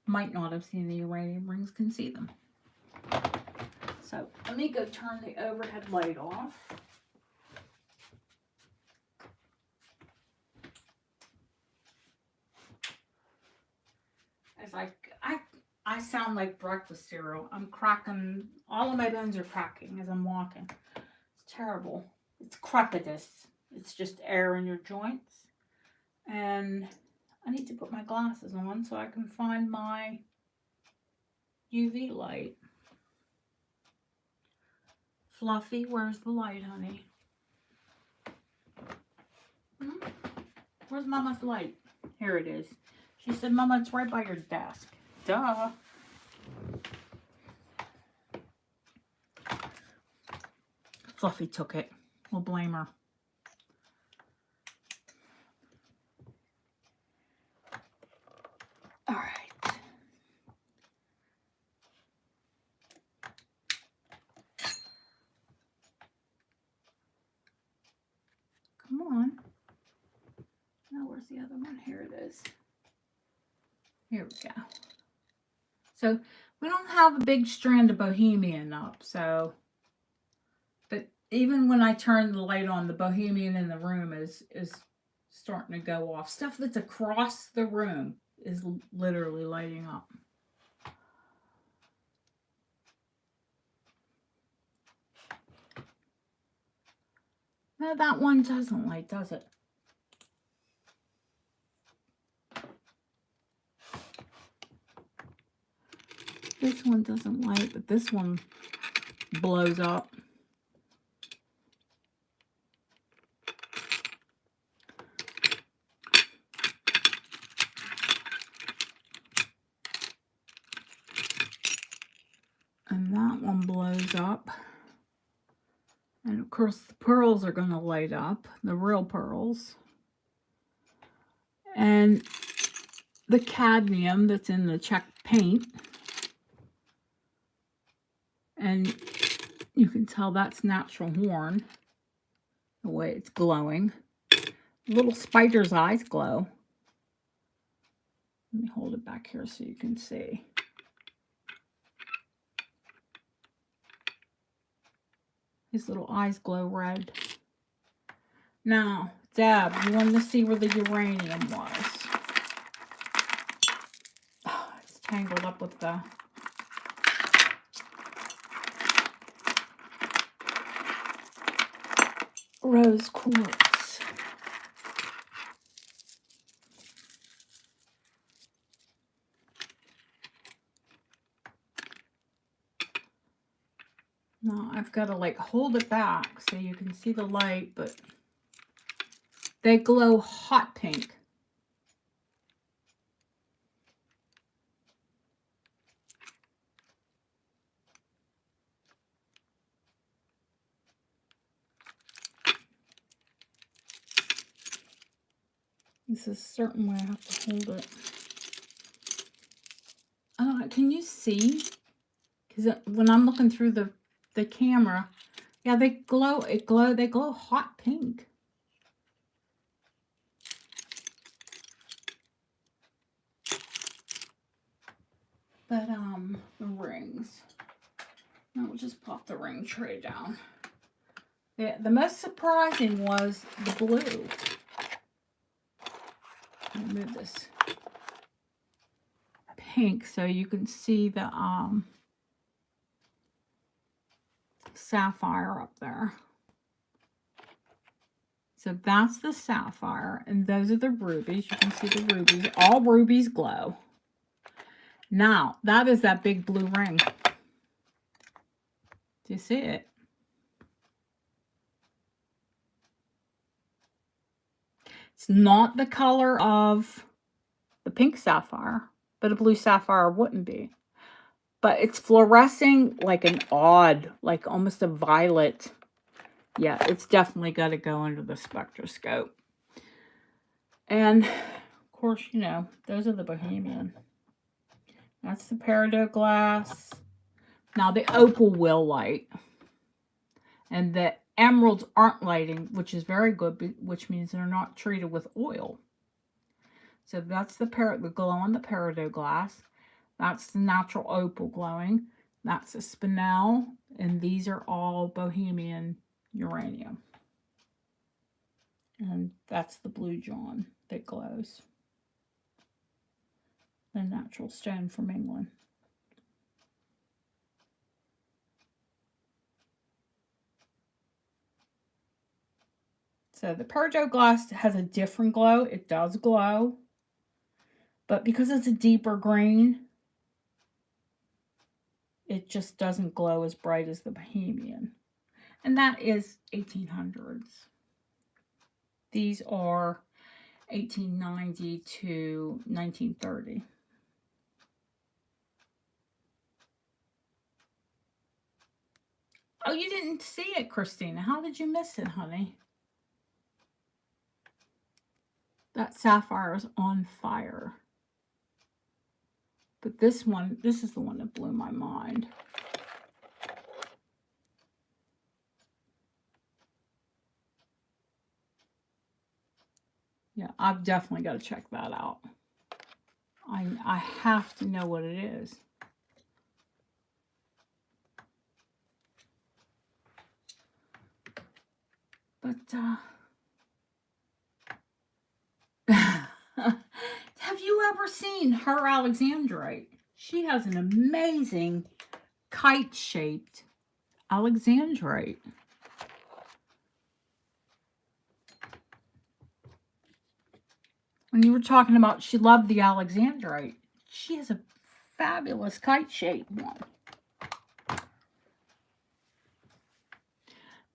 might not have seen the uranium rings, can see them. So let me go turn the overhead light off. As I sound like breakfast cereal. I'm cracking, all of my bones are cracking as I'm walking. It's terrible. It's crepitus. It's just air in your joints. And I need to put my glasses on so I can find my UV light. Fluffy, where's the light, honey? Where's Mama's light? Here it is. She said, Mama, it's right by your desk. Duh. Fluffy took it. We'll blame her. All right. Come on. Now, where's the other one? Here it is. Here we go. So we don't have a big strand of Bohemian up, so, but even when I turn the light on, the Bohemian in the room is starting to go off. Stuff that's across the room is literally lighting up. No, that one doesn't light, does it? This one doesn't light, but this one blows up. And that one blows up. And of course the pearls are going to light up, the real pearls. And the cadmium that's in the check paint. And you can tell that's natural horn, the way it's glowing. Little spider's eyes glow. Let me hold it back here so you can see. His little eyes glow red. Now, Deb, you wanted to see where the uranium was. Oh, it's tangled up with the rose quartz. Now, I've got to like hold it back so you can see the light, but they glow hot pink. This is a certain way I have to hold it. Can you see? Because when I'm looking through the camera, yeah, they glow. They glow hot pink. But the rings. Now we'll just pop the ring tray down. The most surprising was the blue. Let me move this pink so you can see the sapphire up there. So that's the sapphire, and those are the rubies. You can see the rubies. All rubies glow. Now, that is that big blue ring. Do you see it? It's not the color of the pink sapphire, but a blue sapphire wouldn't be. But it's fluorescing like an odd, like almost a violet. Yeah, it's definitely got to go under the spectroscope. And, of course, you know, those are the Bohemian. That's the peridot glass. Now, the opal will light. And the emeralds aren't lighting, which is very good, which means they're not treated with oil. So that's the glow on the peridot glass. That's the natural opal glowing. That's a spinel. And these are all Bohemian uranium. And that's the blue John that glows. The natural stone from England. So the peridot glass has a different glow. It does glow. But because it's a deeper green, it just doesn't glow as bright as the Bohemian. And that is 1800s. These are 1890 to 1930. Oh, you didn't see it, Christina. How did you miss it, honey? That sapphire is on fire. But this one, this is the one that blew my mind. Yeah, I've definitely got to check that out. I have to know what it is. But, have you ever seen her Alexandrite? She has an amazing kite-shaped Alexandrite. When you were talking about she loved the Alexandrite, she has a fabulous kite-shaped one. And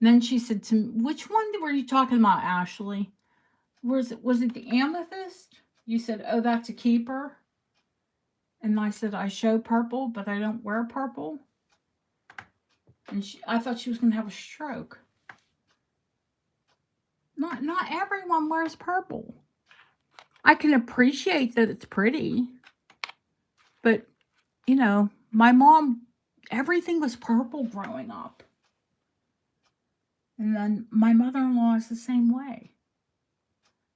then she said to me, which one were you talking about, Ashley? Was it the amethyst? You said, oh, that's a keeper. And I said, I show purple, but I don't wear purple. And I thought she was going to have a stroke. Not everyone wears purple. I can appreciate that it's pretty. But, you know, my mom, everything was purple growing up. And then my mother-in-law is the same way.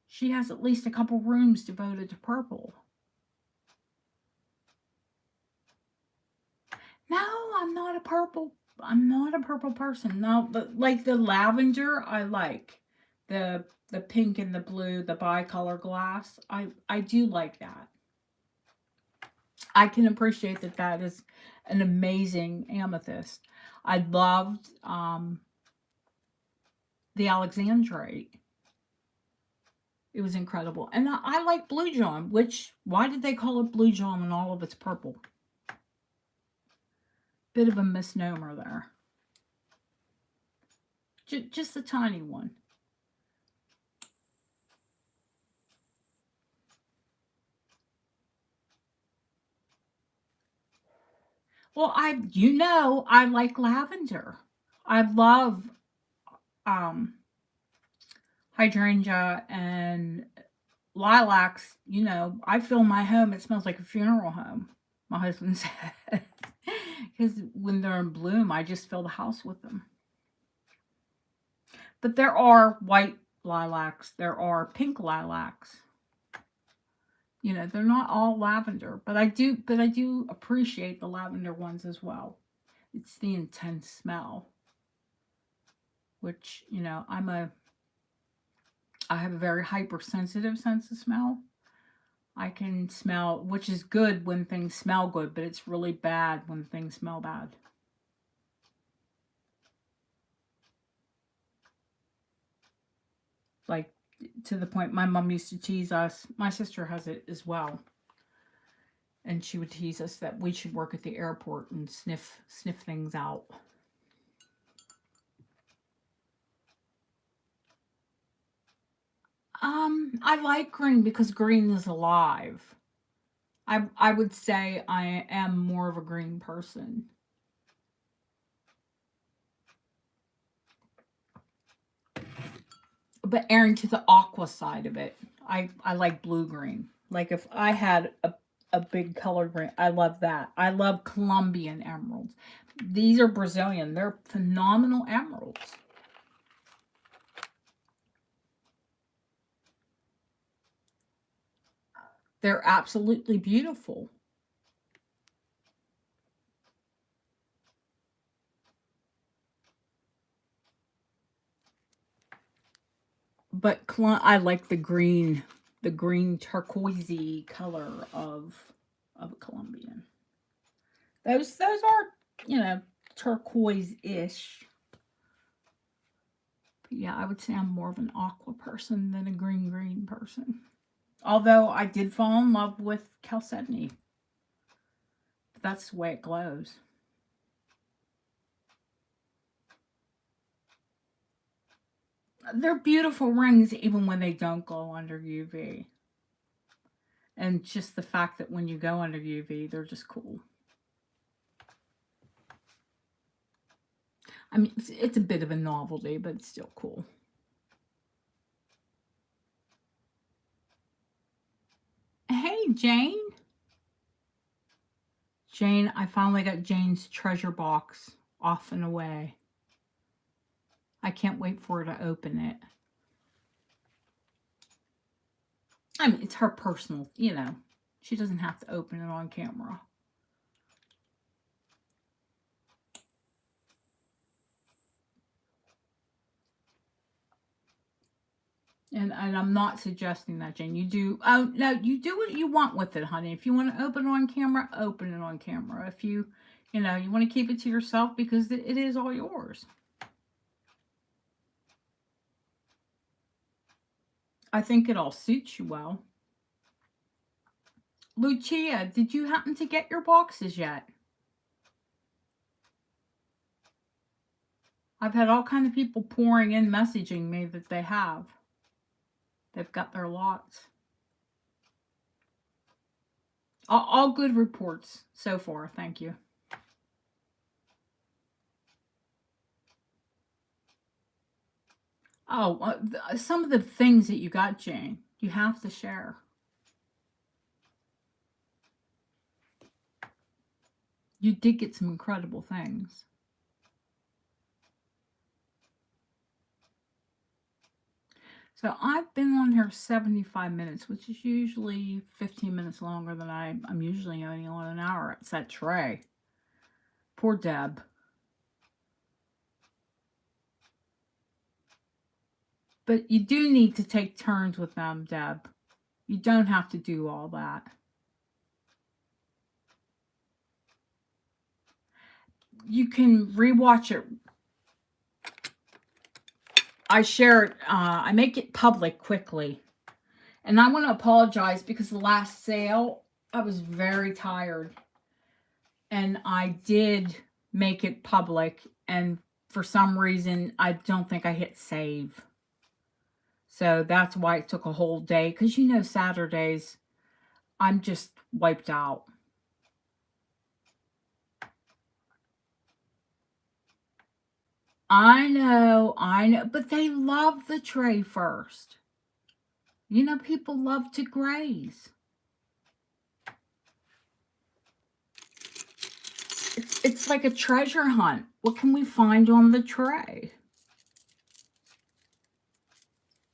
She has at least a couple rooms devoted to purple. No, I'm not a purple person. No, but like the lavender, I like. The pink and the blue, the bicolor glass. I do like that. I can appreciate that that is an amazing amethyst. I loved the Alexandrite. It was incredible. And I like blue gem, which, why did they call it blue gem and all of it's purple? Bit of a misnomer there. Just a tiny one. Well, I like lavender. I love hydrangea and lilacs. You know, I fill my home. It smells like a funeral home, my husband said. Because when they're in bloom, I just fill the house with them. But there are white lilacs. There are pink lilacs. You know, they're not all lavender, but I do appreciate the lavender ones as well. It's the intense smell, which, you know, I have a very hypersensitive sense of smell. I can smell, which is good when things smell good, but it's really bad when things smell bad. Like, to the point my mom used to tease us. My sister has it as well. And she would tease us that we should work at the airport and sniff things out. I like green because green is alive. I would say I am more of a green person. But erring to the aqua side of it, I like blue-green. Like if I had a big colored green, I love that. I love Colombian emeralds. These are Brazilian. They're phenomenal emeralds. They're absolutely beautiful. But I like the green turquoisey color of a Colombian. Those are, you know, turquoise-ish. But yeah, I would say I'm more of an aqua person than a green person. Although I did fall in love with chalcedony. But that's the way it glows. They're beautiful rings even when they don't go under UV. And just the fact that when you go under UV, they're just cool. I mean, it's a bit of a novelty, but it's still cool. Hey, Jane. Jane, I finally got Jane's treasure box off and away. I can't wait for her to open it. I mean, it's her personal, you know. She doesn't have to open it on camera. And I'm not suggesting that, Jane. You do, oh, no, you do what you want with it, honey. If you want to open it on camera, open it on camera. If you know, you want to keep it to yourself because it is all yours. I think it all suits you well. Lucia, did you happen to get your boxes yet? I've had all kinds of people pouring in messaging me that they have. They've got their lots. All good reports so far, thank you. Oh, some of the things that you got, Jane, you have to share. You did get some incredible things. So I've been on here 75 minutes, which is usually 15 minutes longer than I'm usually only on an hour. It's that tray. Poor Deb. But you do need to take turns with them, Deb. You don't have to do all that. You can rewatch it. I share it, I make it public quickly. And I want to apologize because the last sale, I was very tired. And I did make it public. And for some reason, I don't think I hit save. So that's why it took a whole day. Because you know, Saturdays, I'm just wiped out. I know. But they love the tray first. You know, people love to graze. It's like a treasure hunt. What can we find on the tray?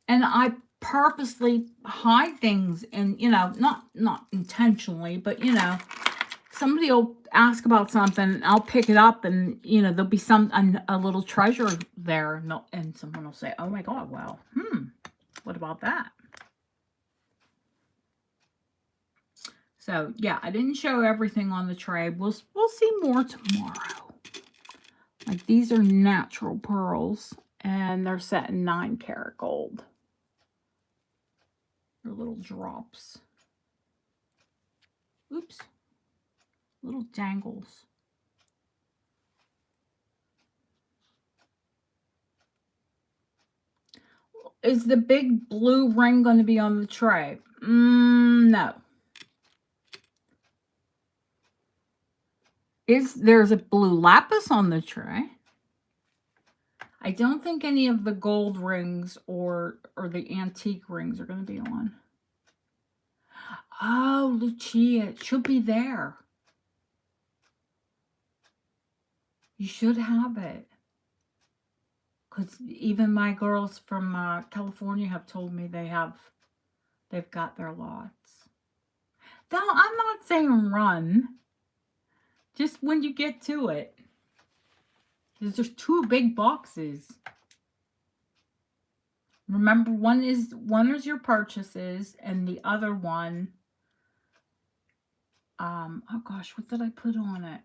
And I purposely hide things, and you know, not intentionally, but you know, somebody will ask about something, I'll pick it up, and you know, there'll be a little treasure there, and someone will say, "Oh my God, well, what about that?" So yeah, I didn't show everything on the tray. We'll see more tomorrow. Like, these are natural pearls, and they're set in 9-karat gold. They're little drops. Oops. Little dangles. Is the big blue ring going to be on the tray? No. There's a blue lapis on the tray? I don't think any of the gold rings or the antique rings are going to be on. Oh, Lucia, it should be there. You should have it. Because even my girls from California have told me they've got their lots. No, I'm not saying run. Just when you get to it. There's just 2 big boxes. Remember, one is your purchases, and the other one, oh gosh, what did I put on it?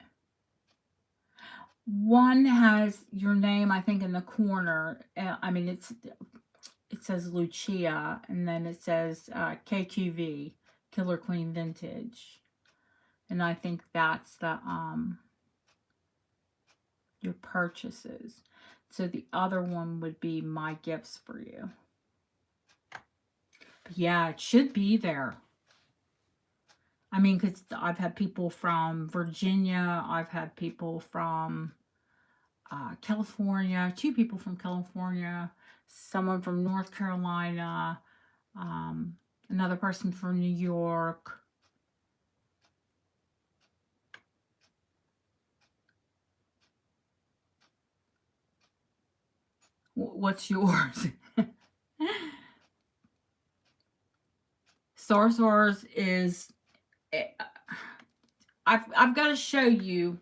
One has your name, I think, in the corner. I mean, it says Lucia, and then it says KQV, Killer Queen Vintage. And I think that's the your purchases. So the other one would be my gifts for you. But yeah, it should be there. I mean, because I've had people from Virginia. I've had people from California. 2 people from California. Someone from North Carolina. Another person from New York. What's yours? Sarsars is... I've got to show you.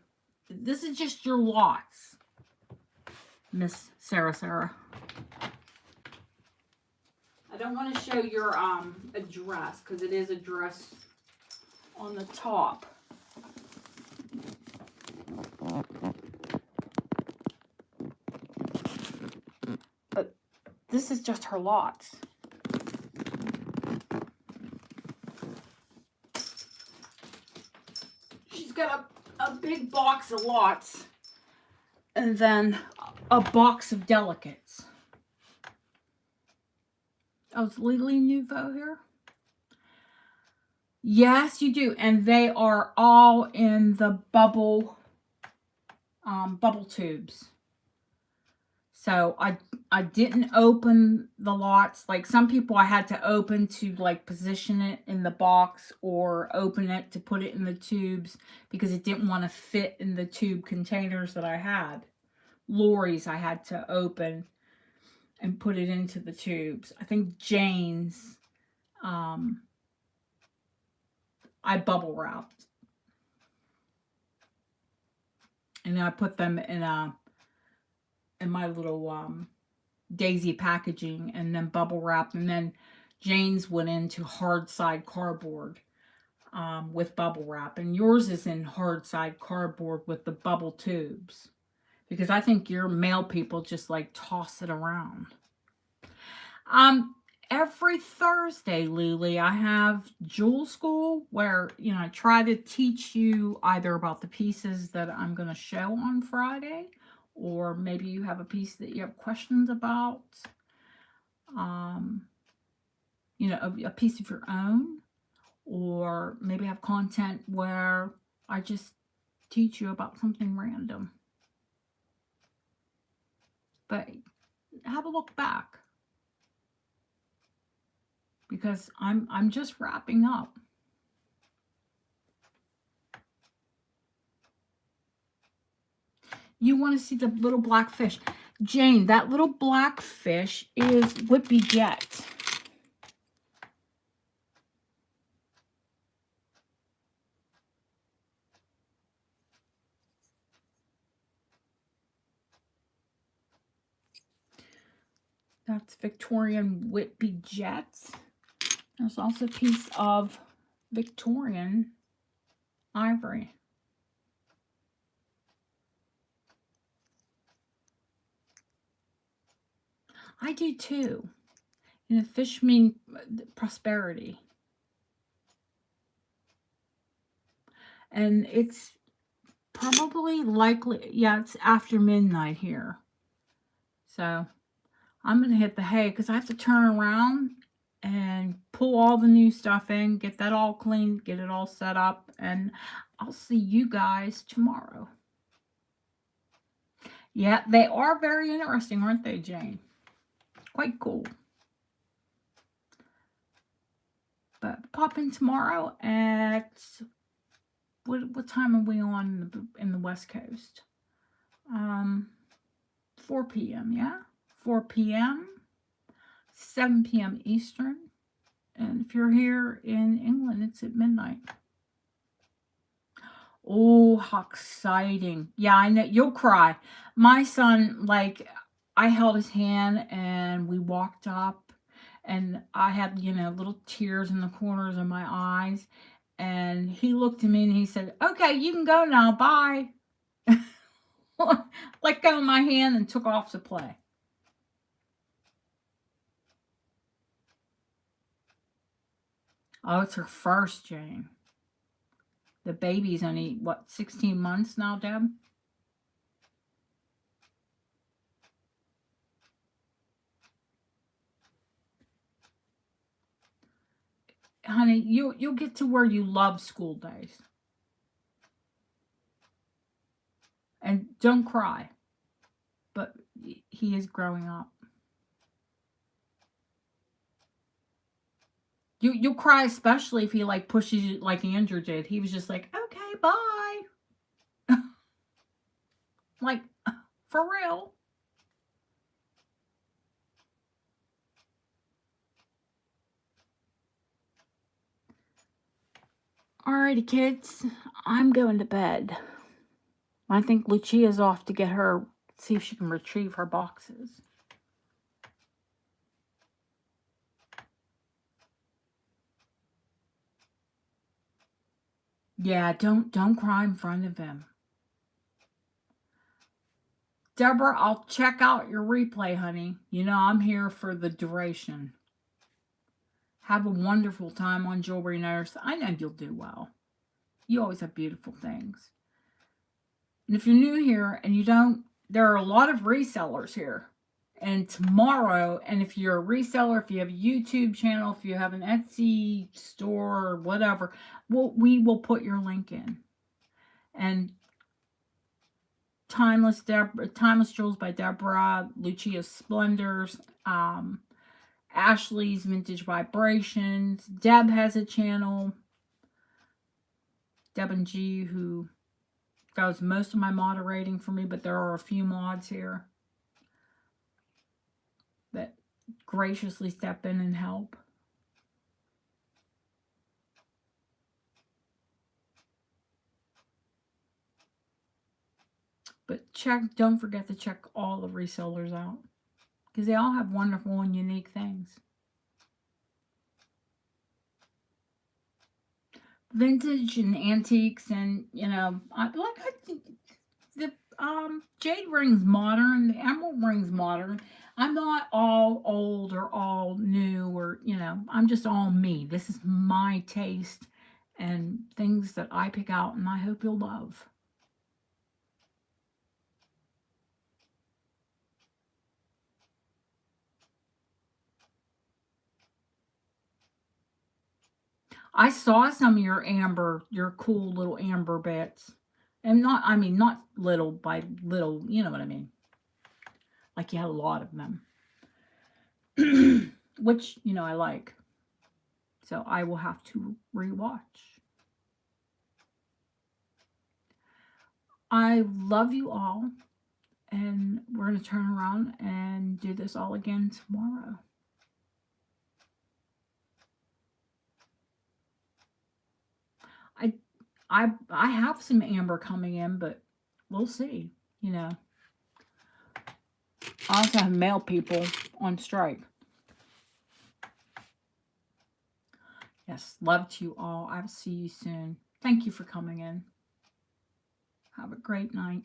This is just your lots, Miss Sarah. I don't want to show your address, because it is addressed on the top. But this is just her lots. She's got a big box of lots, and then a box of delicates. Oh, it's Lily Nouveau here? Yes, you do. And they are all in the bubble tubes. So I didn't open the lots. Like, some people I had to open to like position it in the box, or open it to put it in the tubes, because it didn't want to fit in the tube containers that I had. Lori's I had to open. and put it into the tubes. I think Jane's, I bubble wrapped. And I put them in my little daisy packaging, and then bubble wrapped. And then Jane's went into hard side cardboard with bubble wrap. And yours is in hard side cardboard with the bubble tubes. Because I think your mail people just like toss it around. Every Thursday, Lily, I have Jewel School where, I try to teach you either about the pieces that I'm going to show on Friday, or maybe you have a piece that you have questions about, a piece of your own, or maybe have content where I just teach you about something random. But have a look back, because I'm just wrapping up. You want to see the little black fish. Jane, that little black fish is Whippy Jet. That's Victorian Whippy Jet. There's also a piece of Victorian ivory. I do too. Fish mean prosperity. And it's probably likely, yeah, it's after midnight here. So I'm going to hit the hay because I have to turn around and pull all the new stuff in, get that all cleaned, get it all set up, and I'll see you guys tomorrow. Yeah, they are very interesting, aren't they, Jane? Quite cool. But pop in tomorrow at, what time are we on in the West Coast? 4 p.m., yeah? 4 p.m., 7 p.m. Eastern. And if you're here in England, it's at midnight. Oh, how exciting. Yeah, I know. You'll cry. My son, I held his hand and we walked up, and I had, little tears in the corners of my eyes. And he looked at me and he said, "Okay, you can go now. Bye." Let go of my hand and took off to play. Oh, it's her first, Jane. The baby's only, 16 months now, Deb? Honey, you'll get to where you love school days. And don't cry. But he is growing up. You'll cry, especially if he pushes you like Andrew did. He was just like, "Okay, bye." For real. Alrighty, kids. I'm going to bed. I think Lucia's off to get her, see if she can retrieve her boxes. Yeah, don't cry in front of him. Deborah, I'll check out your replay, honey. I'm here for the duration. Have a wonderful time on Jewelry Nurse. I know you'll do well. You always have beautiful things. And if you're new here and you don't, there are a lot of resellers here. And tomorrow, and if you're a reseller, if you have a YouTube channel, if you have an Etsy store or whatever, we will put your link in. And Timeless Jewels by Deborah, Lucia's Splendors, Ashley's Vintage Vibrations. Deb has a channel. Deb and G, who does most of my moderating for me, but there are a few mods here. graciously step in and help. But don't forget to check all the resellers out, because they all have wonderful and unique things. Vintage and antiques, and I think the jade ring's modern, the emerald ring's modern. I'm not all old or all new, or I'm just all me. This is my taste and things that I pick out, and I hope you'll love. I saw some of your cool little amber bits. And not little by little, you know what I mean. Like you had a lot of them. Which, I like. So I will have to rewatch. I love you all. And we're going to turn around and do this all again tomorrow. I have some amber coming in, but we'll see, I also have male people on strike. Yes, love to you all. I'll see you soon. Thank you for coming in. Have a great night.